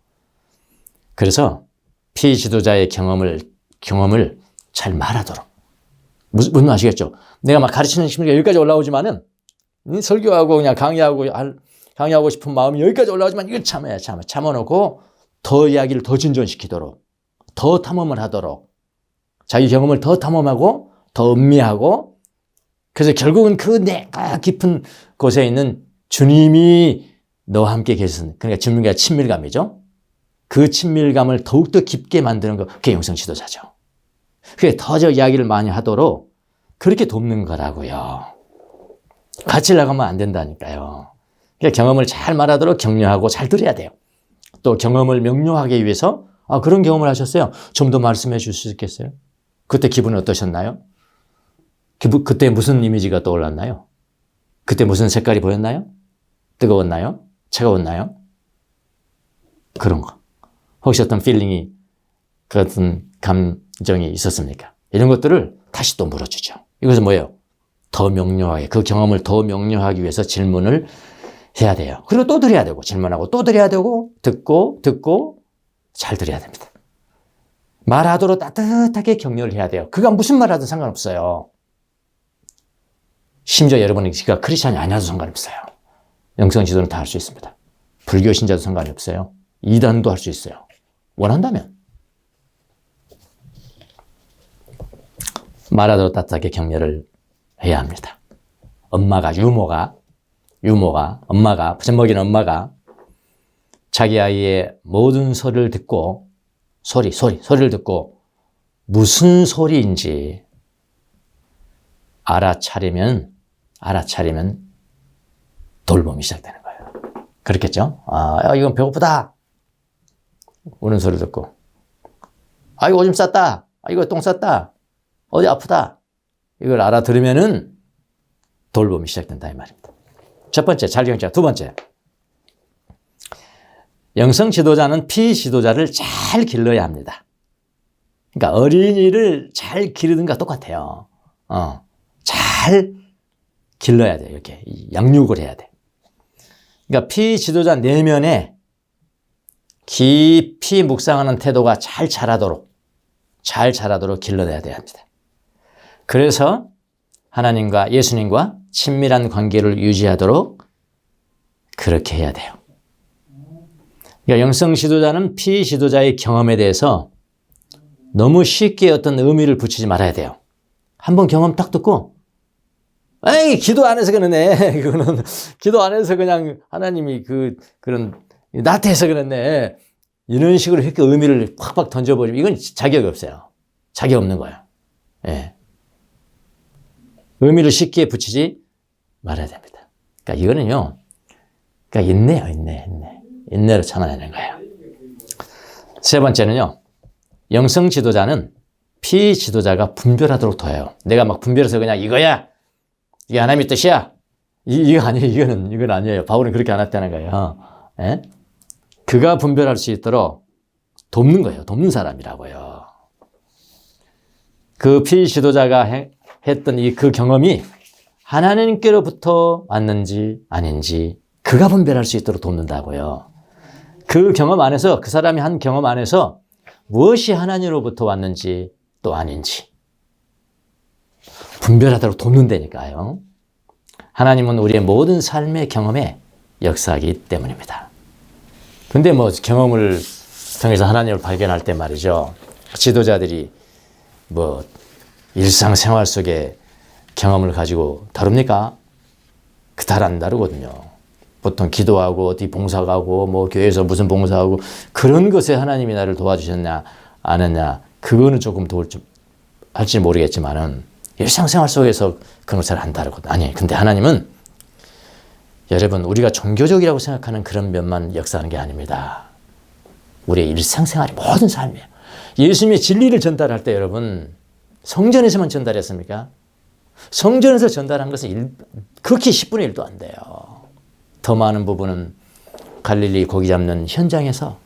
그래서 피지도자의 경험을 잘 말하도록. 무슨 말 아시겠죠? 내가 막 가르치는 심리가 여기까지 올라오지만은 설교하고 그냥 강의하고 싶은 마음이 여기까지 올라오지만 이걸 참아놓고 더 이야기를 더 진전시키도록 더 탐험을 하도록 자기 경험을 더 탐험하고 더 음미하고 그래서 결국은 그 내가 깊은 곳에 있는 주님이 너와 함께 계신 그러니까 주님과 친밀감이죠. 그 친밀감을 더욱더 깊게 만드는 거 그게 영성 지도자죠. 그게 더 저 이야기를 많이 하도록 그렇게 돕는 거라고요. 같이 나가면 안 된다니까요. 그러니까 경험을 잘 말하도록 격려하고 잘 들어야 돼요. 또 경험을 명료하기 위해서 그런 경험을 하셨어요. 좀 더 말씀해 줄 수 있겠어요? 그때 기분이 어떠셨나요? 그때 무슨 이미지가 떠올랐나요? 그때 무슨 색깔이 보였나요? 뜨거웠나요? 차가웠나요? 그런 거. 혹시 어떤 필링이 같은 감정이 있었습니까? 이런 것들을 다시 또 물어주죠. 이것은 뭐예요? 더 명료하게, 그 경험을 더 명료하기 위해서 질문을 해야 돼요. 그리고 또 드려야 되고, 질문하고 또 드려야 되고, 듣고 잘 드려야 됩니다. 말하도록 따뜻하게 격려를 해야 돼요. 그가 무슨 말 하든 상관없어요. 심지어 여러분이 크리스찬이 아니어도 상관이 없어요. 영성 지도는 다 할 수 있습니다. 불교 신자도 상관이 없어요. 이단도 할 수 있어요. 원한다면. 말하도록 따뜻하게 격려를 해야 합니다. 유모가, 젖먹이는 엄마가 자기 아이의 모든 소리를 듣고, 소리를 듣고 무슨 소리인지 알아차리면 돌봄이 시작되는 거예요. 그렇겠죠? 이건 배고프다. 우는 소리 듣고. 이거 오줌 쌌다. 이거 똥 쌌다. 어디 아프다. 이걸 알아들으면은 돌봄이 시작된다 이 말입니다. 첫 번째, 잘경자. 두 번째, 영성 지도자는 피지도자를 잘 길러야 합니다. 그러니까 어린이를 잘 기르는 것과 똑같아요. 잘 길러야 돼요. 이렇게 양육을 해야 돼. 그러니까 피지도자 내면에 깊이 묵상하는 태도가 잘 자라도록 길러내야 돼야 합니다. 그래서 하나님과 예수님과 친밀한 관계를 유지하도록 그렇게 해야 돼요. 그러니까 영성 지도자는 피지도자의 경험에 대해서 너무 쉽게 어떤 의미를 붙이지 말아야 돼요. 한번 경험 딱 듣고, 기도 안 해서 그러네. 그거는 기도 안 해서 그냥 하나님이 그런 나태해서 그랬네. 이런 식으로 이렇게 의미를 팍팍 던져버리면 이건 자격이 없어요. 자격 없는 거예요. 예. 의미를 쉽게 붙이지 말아야 됩니다. 그러니까 이거는요, 인내로 참아내는 거예요. 세 번째는요, 영성 지도자는 피지도자가 분별하도록 도와요. 내가 막 분별해서 그냥 이거야, 이게 하나님의 뜻이야, 이거 아니에요. 이건 아니에요. 바울은 그렇게 안 했다는 거예요. 예? 그가 분별할 수 있도록 돕는 거예요. 돕는 사람이라고요. 그 피지도자가 했던 그 경험이 하나님께로부터 왔는지 아닌지 그가 분별할 수 있도록 돕는다고요. 그 경험 안에서, 그 사람이 한 경험 안에서 무엇이 하나님으로부터 왔는지 또 아닌지 분별하도록 돕는다니까요. 하나님은 우리의 모든 삶의 경험에 역사하기 때문입니다. 근데 경험을 통해서 하나님을 발견할 때 말이죠, 지도자들이 일상생활 속에 경험을 가지고 다룹니까? 잘 안 다르거든요. 보통 기도하고 어디 봉사 가고 교회에서 무슨 봉사하고 그런 것에 하나님이 나를 도와주셨냐 안 했냐, 그거는 조금 할지 모르겠지만은 일상생활 속에서 그런 거 잘 안 다르거든요. 아니, 근데 하나님은 여러분, 우리가 종교적이라고 생각하는 그런 면만 역사하는 게 아닙니다. 우리의 일상생활의 모든 삶이에요. 예수님의 진리를 전달할 때 여러분, 성전에서만 전달했습니까? 성전에서 전달한 것은 극히 10분의 1도 안 돼요. 더 많은 부분은 갈릴리 고기 잡는 현장에서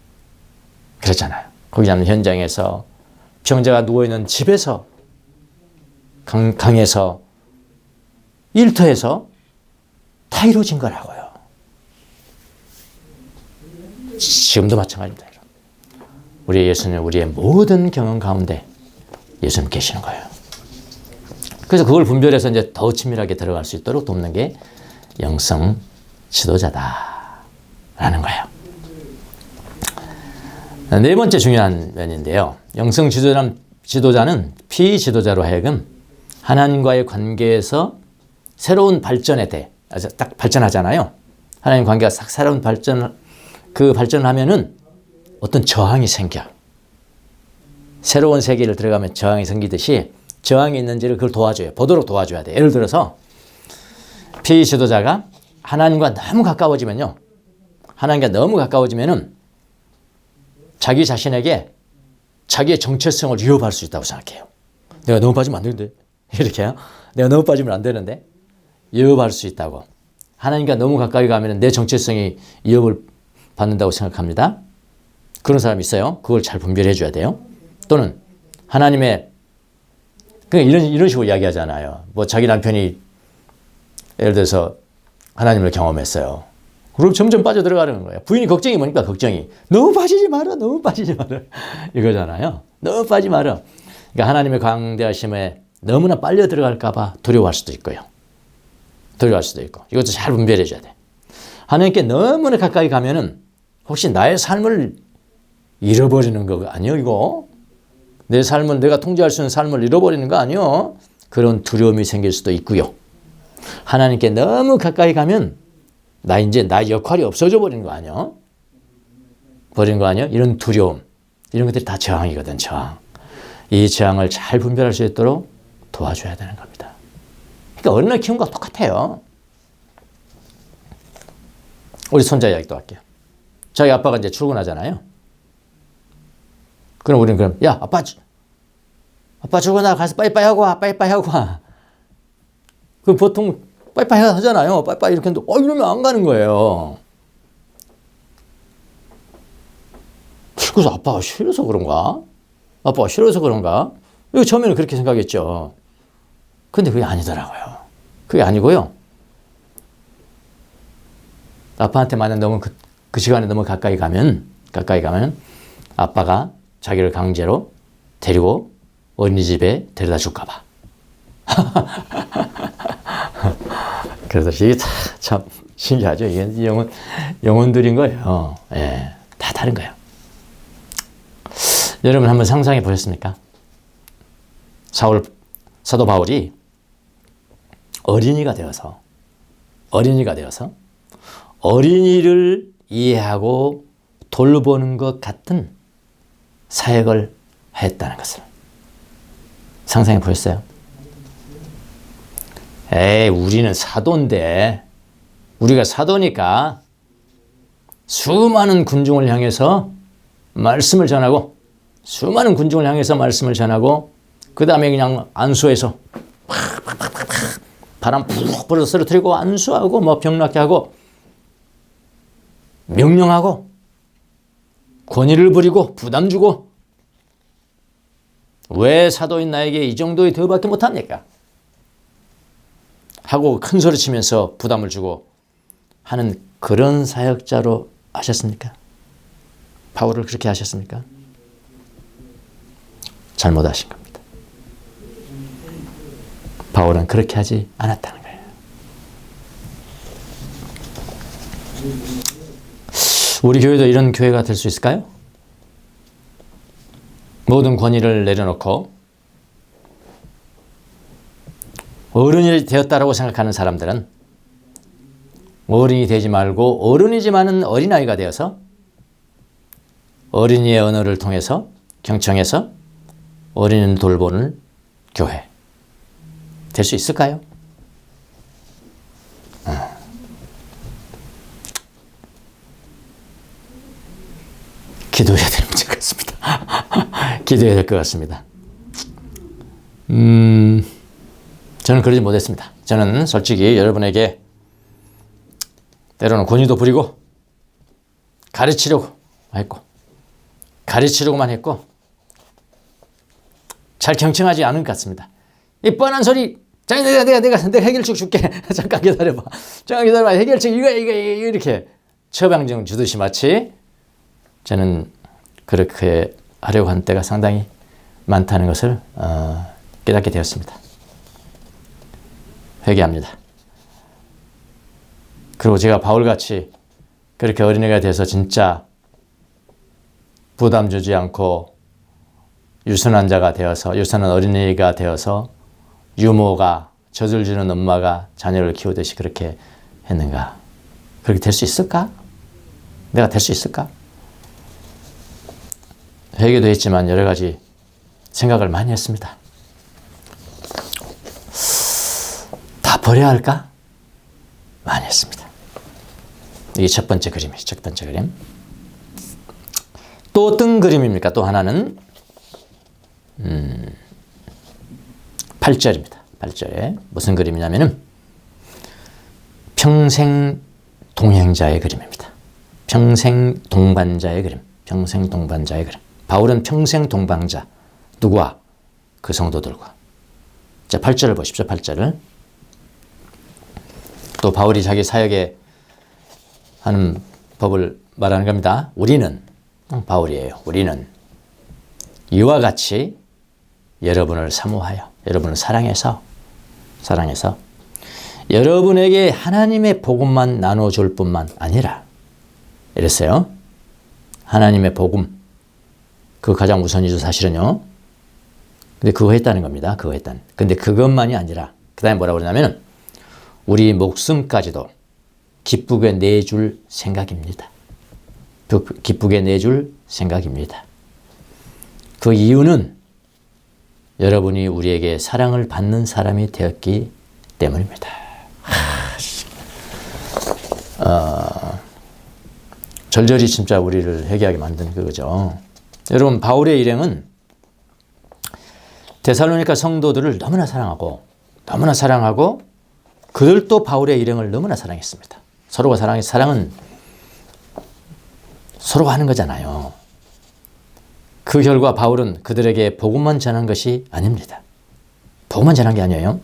그랬잖아요. 고기 잡는 현장에서, 병자가 누워있는 집에서, 강에서, 일터에서 다 이루어진 거라고요. 지금도 마찬가지입니다. 우리 예수는 우리의 모든 경험 가운데 예수님 계시는 거예요. 그래서 그걸 분별해서 이제 더 친밀하게 들어갈 수 있도록 돕는 게 영성 지도자다라는 거예요. 네 번째 중요한 면인데요. 영성 지도자는 피지도자로 하여금 하나님과의 관계에서 새로운 발전에 대해 딱 발전하잖아요. 하나님 관계가 싹 새로운 발전을 하면은 어떤 저항이 생겨. 새로운 세계를 들어가면 저항이 생기듯이 저항이 있는지를 그걸 도와줘요. 보도록 도와줘야 돼. 예를 들어서 피지도자가 하나님과 너무 가까워지면요. 하나님과 너무 가까워지면은 자기 자신에게 자기의 정체성을 위협할 수 있다고 생각해요. 내가 너무 빠지면 안 되는데. 이렇게요. 내가 너무 빠지면 안 되는데. 위협할 수 있다고. 하나님과 너무 가까이 가면 내 정체성이 위협을 받는다고 생각합니다. 그런 사람이 있어요. 그걸 잘 분별해 줘야 돼요. 또는 하나님의 이런 식으로 이야기하잖아요. 뭐 자기 남편이 예를 들어서 하나님을 경험했어요. 그럼 점점 빠져들어가는 거예요. 부인이 걱정이 뭐니까 걱정이. 너무 빠지지 마라. 너무 빠지지 마라. 이거잖아요. 너무 빠지지 마라. 그러니까 하나님의 광대하심에 너무나 빨려 들어갈까 봐 두려워할 수도 있고요. 두려워할 수도 있고. 이것도 잘 분별해 줘야 돼. 하나님께 너무나 가까이 가면은 혹시 나의 삶을 잃어버리는 거 아니요, 이거? 내 삶은 내가 통제할 수 있는 삶을 잃어버리는 거 아니요? 그런 두려움이 생길 수도 있고요. 하나님께 너무 가까이 가면 나의 역할이 없어져 버리는 거 아니요? 버리는 거 아니요? 이런 두려움, 이런 것들이 다 저항이거든, 저항. 이 저항을 잘 분별할 수 있도록 도와줘야 되는 겁니다. 그러니까 어린아이 키우는 거와 똑같아요. 우리 손자 이야기도 할게요. 자기 아빠가 이제 출근하잖아요. 그럼 우리는 야, 아빠 출근하러 가서 빠이빠이 하고 와, 빠이빠이 하고 와. 그럼 보통 빠이빠이 하잖아요. 빠이빠이 이렇게 했는데, 이러면 안 가는 거예요. 그래서 아빠가 싫어서 그런가? 아빠가 싫어서 그런가? 이거 처음에는 그렇게 생각했죠. 근데 그게 아니더라고요. 그게 아니고요. 아빠한테 만약 너무 그 시간에 너무 가까이 가면 아빠가 자기를 강제로 데리고 어린이집에 데려다 줄까 봐. 그래서 이게 참 신기하죠. 이게 영혼들인 거예요. 예, 다 다른 거예요. 여러분 한번 상상해 보셨습니까? 사도 바울이 어린이가 되어서 어린이를 이해하고 돌보는 것 같은 사역을 했다는 것을 상상해 보셨어요? 우리는 사도인데, 우리가 사도니까 수많은 군중을 향해서 말씀을 전하고, 그 다음에 그냥 안수해서 바람 푹 불어서 쓰러뜨리고 안수하고 뭐 병낫게 하고 명령하고 권위를 부리고 부담 주고, 왜 사도인 나에게 이 정도의 대우밖에 못합니까? 하고 큰 소리 치면서 부담을 주고 하는 그런 사역자로 하셨습니까? 바울을 그렇게 하셨습니까? 잘못하신 겁니다. 바울은 그렇게 하지 않았다는 거예요. 우리 교회도 이런 교회가 될 수 있을까요? 모든 권위를 내려놓고 어른이 되었다라고 생각하는 사람들은 어른이 되지 말고 어른이지만은 어린아이가 되어서 어린이의 언어를 통해서 경청해서 어린이를 돌보는 교회 될 수 있을까요? 기도해야 될 문제 같습니다. 기도해야 될 것 같습니다. 저는 그러지 못했습니다. 저는 솔직히 여러분에게 때로는 권위도 부리고 가르치려고만 했고 잘 경청하지 않은 것 같습니다. 이 뻔한 소리, 내가 해결책 줄게. 잠깐 기다려봐. 해결책 이거 이렇게 처방전 주듯이 마치 저는 그렇게 하려고 한 때가 상당히 많다는 것을 깨닫게 되었습니다. 회개합니다. 그리고 제가 바울같이 그렇게 어린애가 돼서 진짜 부담 주지 않고 유순한 어린이가 되어서 유모가 젖을 주는 엄마가 자녀를 키우듯이 그렇게 했는가? 그렇게 될 수 있을까? 내가 될 수 있을까? 회개도 했지만 여러 가지 생각을 많이 했습니다. 다 버려야 할까? 많이 했습니다. 이게 첫 번째 그림이에요. 첫 번째 그림. 또 어떤 그림입니까? 또 하나는 8절입니다. 8절에 무슨 그림이냐면은 평생 동행자의 그림입니다. 평생 동반자의 그림. 바울은 평생 동방자. 누구와? 그 성도들과. 자, 8절을 보십시오. 8절을. 또 바울이 자기 사역에 하는 법을 말하는 겁니다. 우리는, 바울이에요. 우리는 이와 같이 여러분을 사모하여, 여러분을 사랑해서 여러분에게 하나님의 복음만 나눠줄 뿐만 아니라, 이랬어요. 하나님의 복음. 그거 가장 우선이죠, 사실은요. 근데 그거 했다는 겁니다. 그거 했다는. 근데 그것만이 아니라, 그 다음에 뭐라고 그러냐면은, 우리 목숨까지도 기쁘게 내줄 생각입니다. 기쁘게 내줄 생각입니다. 그 이유는 여러분이 우리에게 사랑을 받는 사람이 되었기 때문입니다. 절절히 진짜 우리를 회개하게 만든 그거죠. 여러분, 바울의 일행은 데살로니가 성도들을 너무나 사랑하고 그들도 바울의 일행을 너무나 사랑했습니다. 서로가 사랑은 서로가 하는 거잖아요. 그 결과 바울은 그들에게 복음만 전한 것이 아닙니다. 복음만 전한 게 아니에요.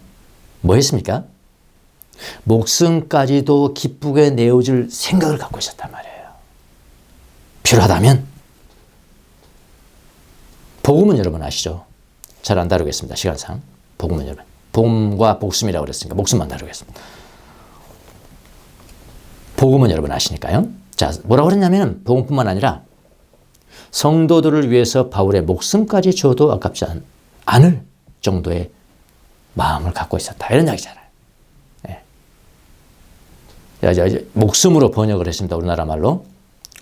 뭐 했습니까? 목숨까지도 기쁘게 내어줄 생각을 갖고 있었단 말이에요. 필요하다면. 복음은 여러분 아시죠? 잘 안 다루겠습니다. 시간상. 복음은 여러분. 복음과 목숨이라고 그랬으니까 목숨만 다루겠습니다. 복음은 여러분 아시니까요. 자, 뭐라고 그랬냐면 복음뿐만 아니라 성도들을 위해서 바울의 목숨까지 줘도 아깝지 않을 정도의 마음을 갖고 있었다. 이런 이야기잖아요. 네. 목숨으로 번역을 했습니다. 우리나라 말로.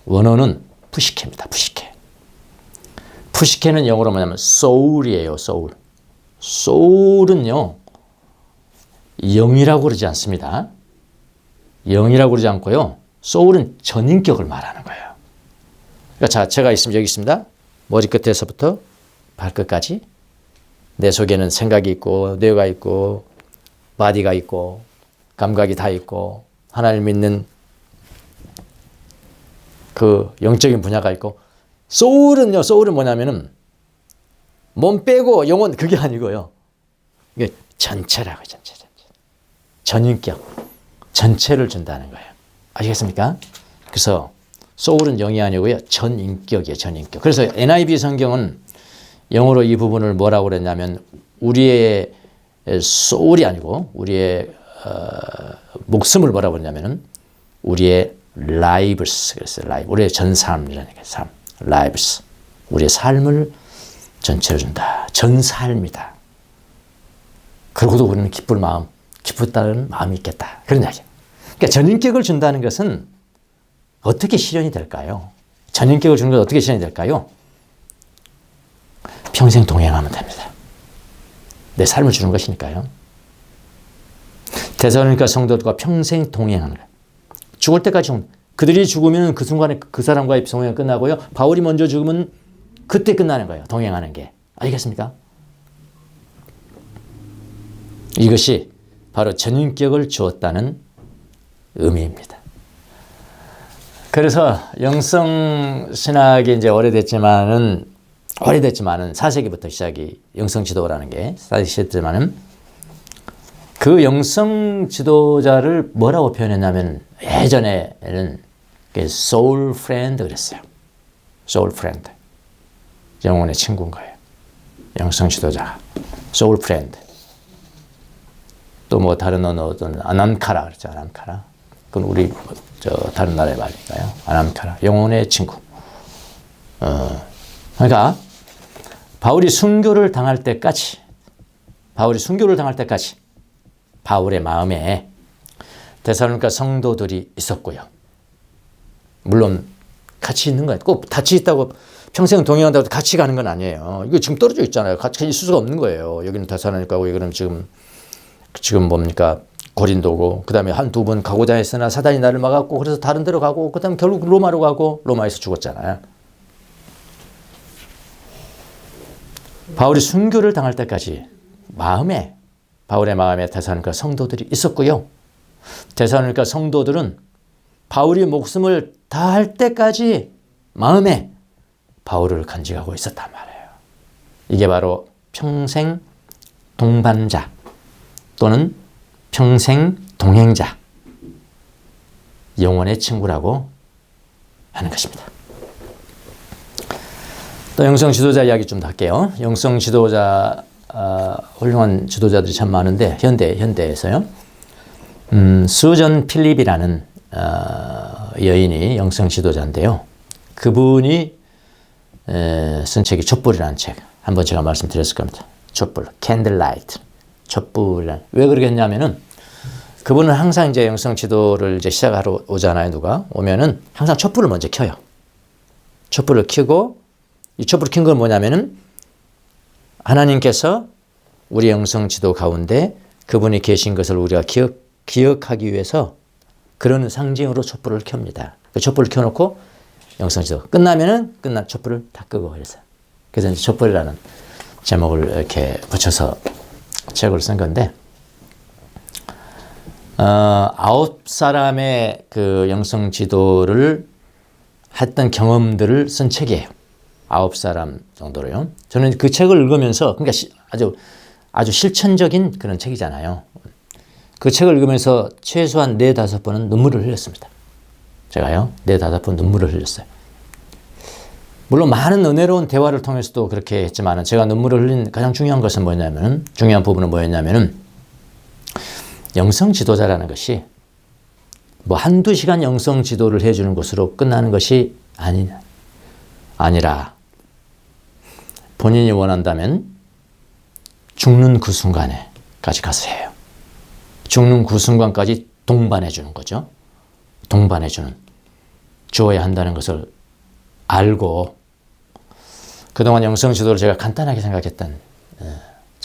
원어는 푸시케입니다. 푸시케. 푸시케는 영어로 뭐냐면 soul이에요. soul. soul은요. 영이라고 그러지 않습니다. 영이라고 그러지 않고요. soul은 전인격을 말하는 거예요. 그러니까 자, 제가 있으면 여기 있습니다. 머리끝에서부터 발끝까지 내 속에는 생각이 있고 뇌가 있고 바디가 있고 감각이 다 있고 하나님 믿는 그 영적인 분야가 있고 소울은 뭐냐면은 몸 빼고 영혼 그게 아니고요. 이게 전체라고요. 전체. 전인격. 전체를 준다는 거예요. 아시겠습니까? 그래서 소울은 영이 아니고요. 전인격이에요. 전인격. 그래서 NIV 성경은 영어로 이 부분을 뭐라고 그랬냐면 우리의 소울이 아니고 우리의 목숨을 뭐라고 그랬냐면은 우리의 lives 그랬어요. life. 우리의 전 삶이라는 게 삶. lives. 우리의 삶을 전체로 준다. 전 삶이다. 그러고도 우리는 기쁘다는 마음이 있겠다. 그런 이야기예요. 그러니까 전인격을 준다는 것은 어떻게 실현이 될까요? 전인격을 주는 건 어떻게 실현이 될까요? 평생 동행하면 됩니다. 내 삶을 주는 것이니까요. 데살로니가 성도들과 평생 동행하는 거예요. 죽을 때까지 그들이 죽으면 그 순간에 그 사람과의 동행이 끝나고요. 바울이 먼저 죽으면 그때 끝나는 거예요. 동행하는 게. 알겠습니까? 이것이 바로 전인격을 주었다는 의미입니다. 그래서 영성신학이 이제 오래됐지만은 4세기부터 시작이 영성 지도라는 게 시작했지만은 그 영성 지도자를 뭐라고 표현했냐면 예전에는 soul friend 그랬어요. soul friend. 영혼의 친구인 거예요. 영성 지도자. soul friend. 또 뭐 다른 언어는 아남카라 그랬죠. 아남카라. 그건 우리 다른 나라의 말인가요? 아남카라. 영혼의 친구. 그러니까 바울이 순교를 당할 때까지 바울의 마음에 데살로니가 성도들이 있었고요. 물론 같이 있는 거예요. 꼭 같이 있다고 평생 동행한다고 같이 가는 건 아니에요. 이거 지금 떨어져 있잖아요. 같이 있을 수가 없는 거예요. 여기는 데살로니가고 여기는 지금 뭡니까? 고린도고 그다음에 한두 번 가고자 했으나 사단이 나를 막았고 그래서 다른 데로 가고 그다음에 결국 로마로 가고 로마에서 죽었잖아요. 바울이 순교를 당할 때까지 바울의 마음에 데살로니가 성도들이 있었고요. 데살로니가 성도들은 바울이 목숨을 다할 때까지 마음에 바울을 간직하고 있었단 말이에요. 이게 바로 평생 동반자 또는 평생 동행자, 영원의 친구라고 하는 것입니다. 또 영성 지도자 이야기 좀 더 할게요. 영성 지도자, 훌륭한 지도자들이 참 많은데 현대에서요. 수전 필립이라는 여인이 영성 지도자인데요. 그분이 쓴 책이 촛불이라는 책. 한번 제가 말씀드렸을 겁니다. 촛불, 캔들라이트. 촛불이란. 왜 그렇게 했냐면은 그분은 항상 이제 영성 지도를 이제 시작하러 오잖아요. 누가 오면은 항상 촛불을 먼저 켜요. 촛불을 켜고 이 촛불을 켠 건 뭐냐면은 하나님께서 우리 영성 지도 가운데 그분이 계신 것을 우리가 기억하기 위해서 그런 상징으로 촛불을 켭니다. 그 촛불을 켜놓고 영성 지도 끝나면은 촛불을 다 끄고 그래서 이제 촛불이라는 제목을 이렇게 붙여서 책을 쓴 건데 9사람의 그 영성 지도를 했던 경험들을 쓴 책이에요. 9사람 정도로요. 저는 그 책을 읽으면서, 그러니까 아주 실천적인 그런 책이잖아요. 그 책을 읽으면서 최소한 4-5번은 눈물을 흘렸습니다. 제가요, 4-5번 눈물을 흘렸어요. 물론 많은 은혜로운 대화를 통해서도 그렇게 했지만 제가 눈물을 흘린 가장 중요한 것은 중요한 부분은 뭐였냐면은 영성 지도자라는 것이 뭐 한두 시간 영성 지도를 해주는 것으로 끝나는 것이 아니라 본인이 원한다면 죽는 그 순간에까지 가서 해요. 죽는 그 순간까지 동반해 주는 거죠. 동반해 주는, 주어야 한다는 것을 알고, 그동안 영성 지도를 제가 간단하게 생각했던,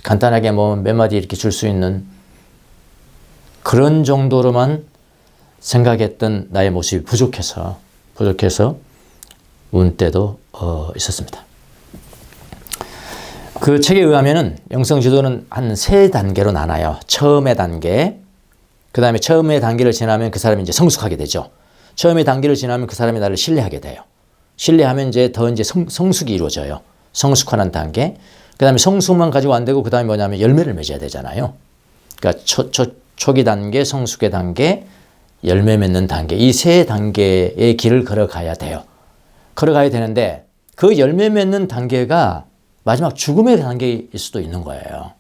간단하게 뭐 몇 마디 이렇게 줄 수 있는 그런 정도로만 생각했던 나의 모습이 부족해서 운 때도 있었습니다. 그 책에 의하면은 영성 지도는 한 3단계로 나눠요. 처음의 단계, 그 다음에 처음의 단계를 지나면 그 사람이 이제 성숙하게 되죠. 처음의 단계를 지나면 그 사람이 나를 신뢰하게 돼요. 신뢰하면 이제 성숙이 이루어져요. 성숙하는 단계. 그 다음에 성숙만 가지고 안 되고 그 다음에 뭐냐면 열매를 맺어야 되잖아요. 그러니까 초기 단계, 성숙의 단계, 열매 맺는 단계, 이 3단계의 길을 걸어가야 돼요. 걸어가야 되는데 그 열매 맺는 단계가 마지막 죽음의 단계일 수도 있는 거예요.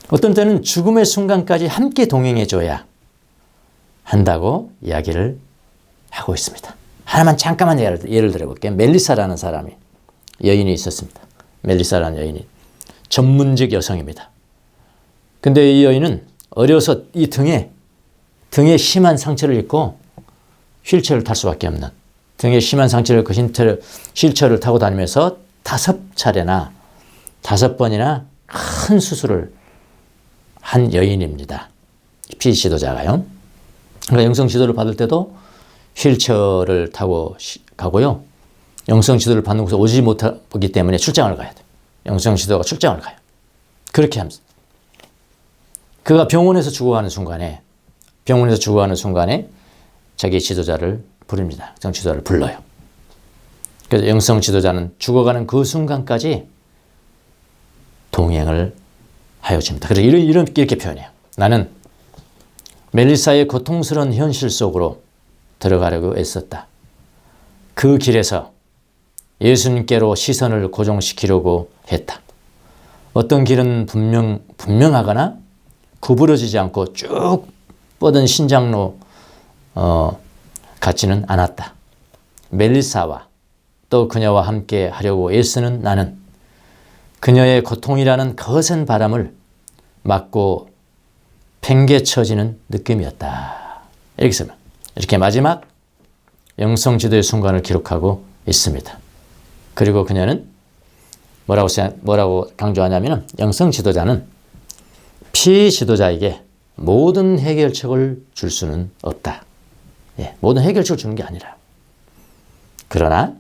어떤 때는 죽음의 순간까지 함께 동행해줘야 한다고 이야기를 하고 있습니다. 하나만 잠깐만 예를 들어볼게요. 멜리사라는 사람이, 여인이 있었습니다. 멜리사라는 여인이 전문직 여성입니다. 근데 이 여인은 어려서 이 등에 심한 상처를 입고 휠체어를 탈 수밖에 없는, 등에 심한 상처를 입고 휠체어를 타고 다니면서 5번이나 큰 수술을 한 여인입니다. 피 지도자가요. 그러니까 영성 지도를 받을 때도 휠체어를 타고 가고요. 영성 지도를 받는 곳에 오지 못하기 때문에 출장을 가야 돼요. 영성 지도가 출장을 가요. 그렇게 하면서 그가 병원에서 죽어가는 순간에 자기 지도자를 부릅니다. 영성 지도자를 불러요. 그래서 영성 지도자는 죽어가는 그 순간까지 동행을 하여 줍니다. 그래서 이렇게 표현해요. 나는 멜리사의 고통스러운 현실 속으로 들어가려고 애썼다. 그 길에서 예수님께로 시선을 고정시키려고 했다. 어떤 길은 분명하거나 구부러지지 않고 쭉 뻗은 신장로 같지는 않았다. 멜리사와 또 그녀와 함께 하려고 애쓰는 나는 그녀의 고통이라는 거센 바람을 맞고 팽개쳐지는 느낌이었다. 이렇게 마지막 영성 지도의 순간을 기록하고 있습니다. 그리고 그녀는 뭐라고 강조하냐면 영성 지도자는 피지도자에게 모든 해결책을 줄 수는 없다. 모든 해결책을 주는 게 아니라, 그러나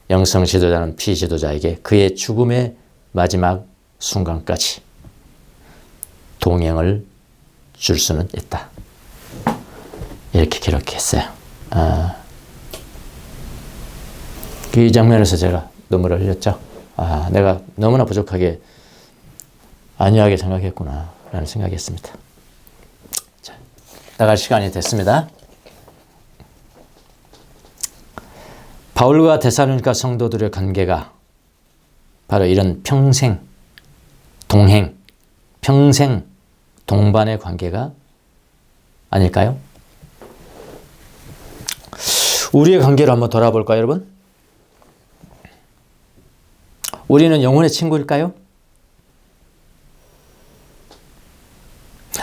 영성 지도자는 피지도자에게 그의 죽음의 마지막 순간까지 동행을 줄 수는 있다. 이렇게 기록했어요. 이 장면에서 제가 눈물을 흘렸죠. 아, 내가 너무나 부족하게 안이하게 생각했구나 라는 생각이 했습니다. 자, 나갈 시간이 됐습니다. 바울과 데살로니가 성도들의 관계가 바로 이런 평생 동행, 평생 동반의 관계가 아닐까요? 우리의 관계를 한번 돌아볼까요, 여러분? 우리는 영혼의 친구일까요?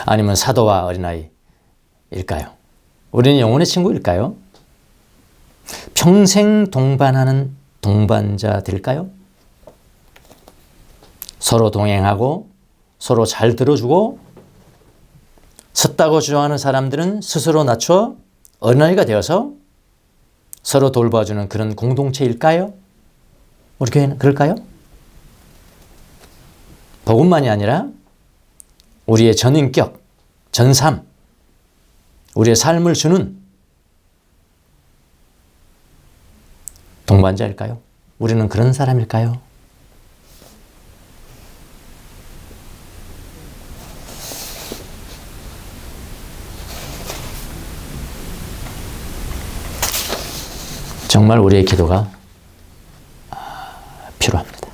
아니면 사도와 어린아이일까요? 우리는 영혼의 친구일까요? 평생 동반하는 동반자들일까요? 서로 동행하고 서로 잘 들어주고 섰다고 주장하는 사람들은 스스로 낮춰 어린아이가 되어서 서로 돌봐주는 그런 공동체일까요? 우리 교회는 그럴까요? 복음만이 아니라 우리의 전인격, 전삶, 우리의 삶을 주는 동반자일까요? 우리는 그런 사람일까요? 정말 우리의 기도가 필요합니다.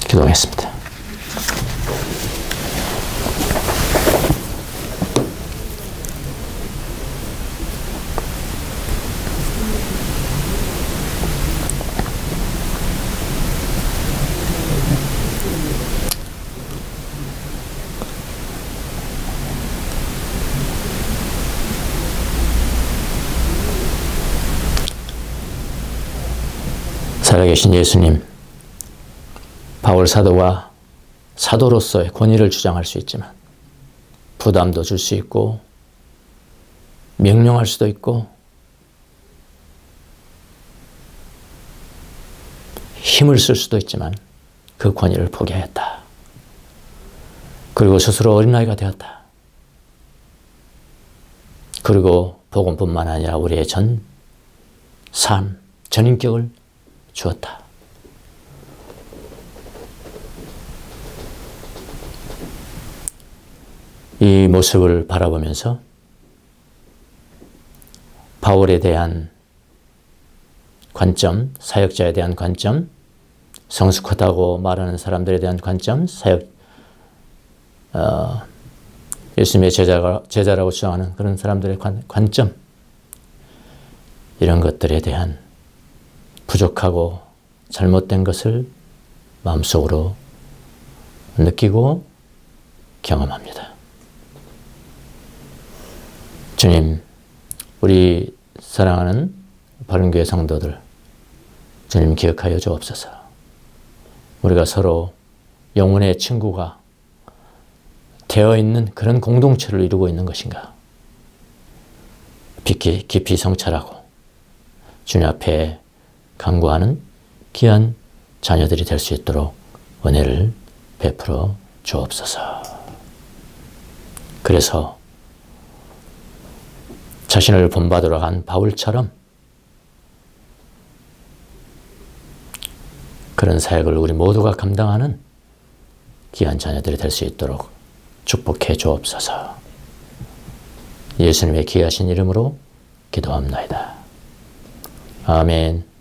기도하겠습니다. 살아계신 예수님, 바울 사도가 사도로서의 권위를 주장할 수 있지만 부담도 줄 수 있고 명령할 수도 있고 힘을 쓸 수도 있지만 그 권위를 포기하였다. 그리고 스스로 어린아이가 되었다. 그리고 복음뿐만 아니라 우리의 전 삶, 전인격을 주었다. 이 모습을 바라보면서 바울에 대한 관점, 사역자에 대한 관점, 성숙하다고 말하는 사람들에 대한 관점, 예수님의 제자라고 주장하는 그런 사람들의 관점, 이런 것들에 대한 부족하고 잘못된 것을 마음속으로 느끼고 경험합니다. 주님, 우리 사랑하는 바른교회 성도들, 주님 기억하여 주옵소서. 우리가 서로 영혼의 친구가 되어 있는 그런 공동체를 이루고 있는 것인가? 깊이 성찰하고 주님 앞에 간구하는 귀한 자녀들이 될 수 있도록 은혜를 베풀어 주옵소서. 그래서 자신을 본받으러 간 바울처럼 그런 사역을 우리 모두가 감당하는 귀한 자녀들이 될 수 있도록 축복해 주옵소서. 예수님의 귀하신 이름으로 기도합나이다. 아멘.